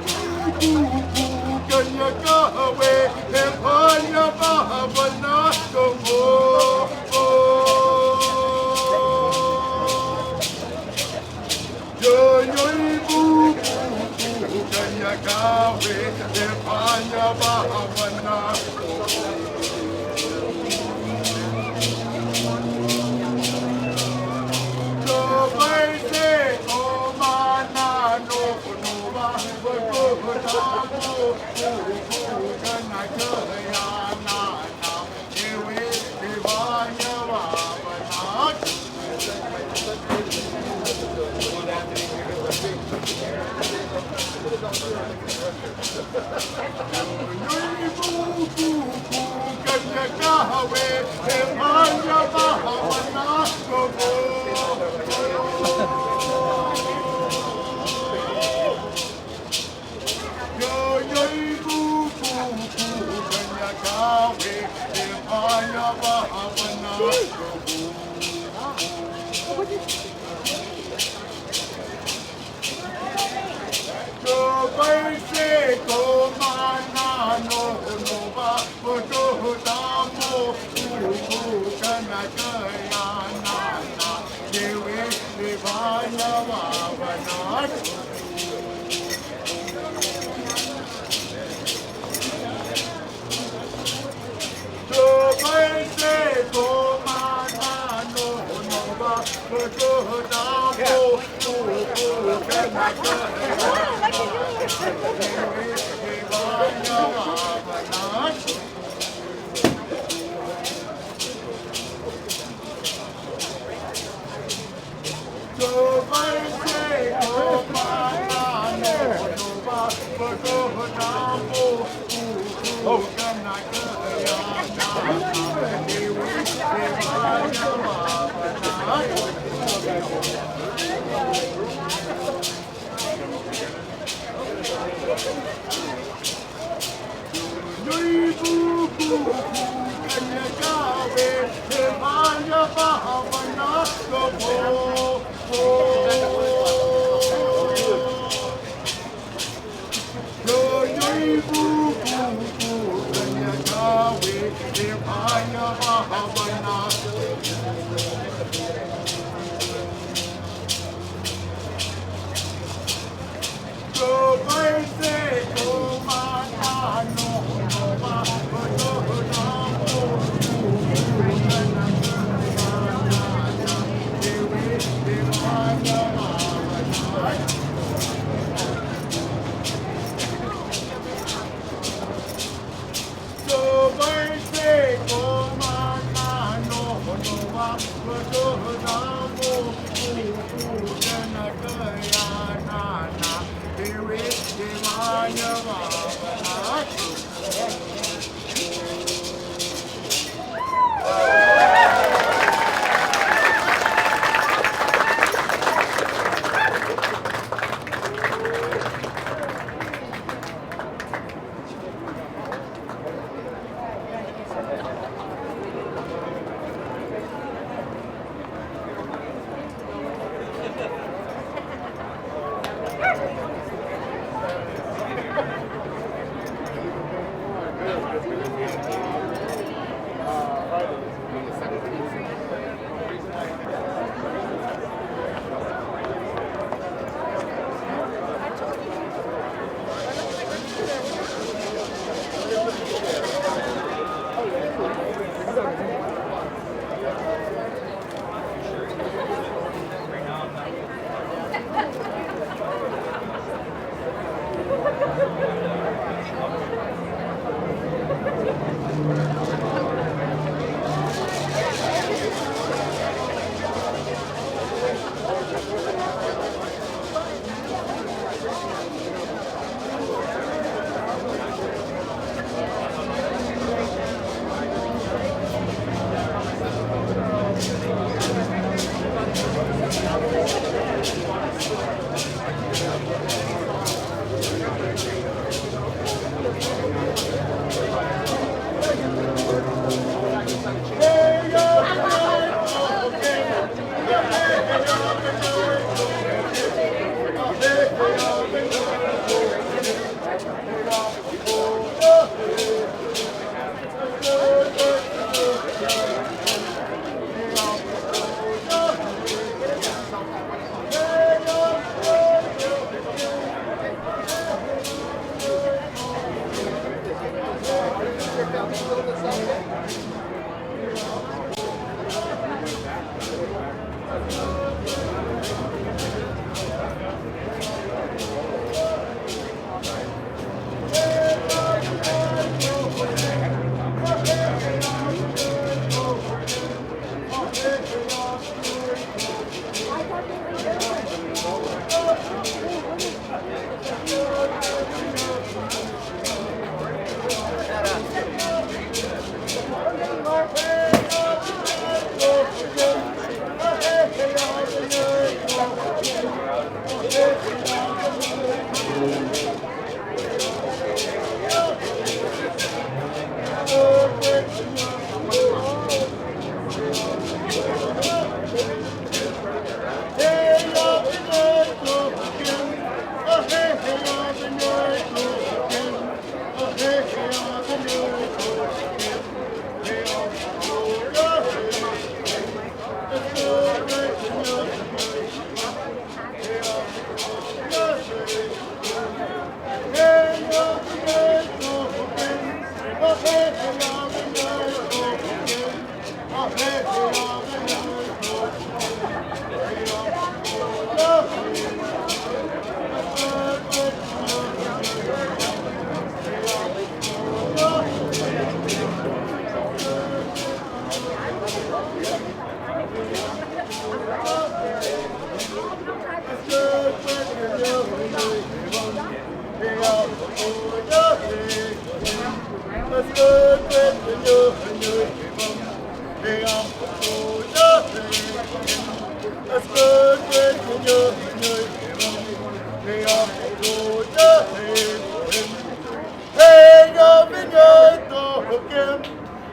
Speaker 21: kim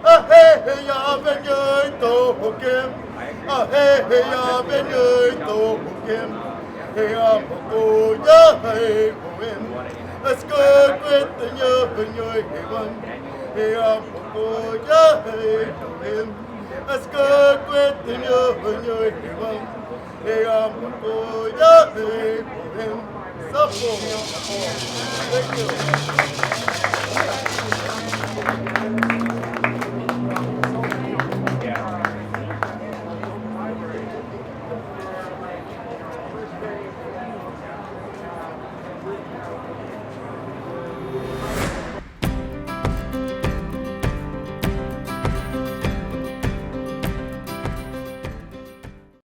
Speaker 21: a he he ya bên người tổ kim a he he ya bên người tổ kim he ya một cô nhớ hay của em let's go quyết tự nhớ người he vâng he ya một cô nhớ hay của em let's go quyết tự nhớ người he vâng he ya một cô nhớ hay của em Thank you.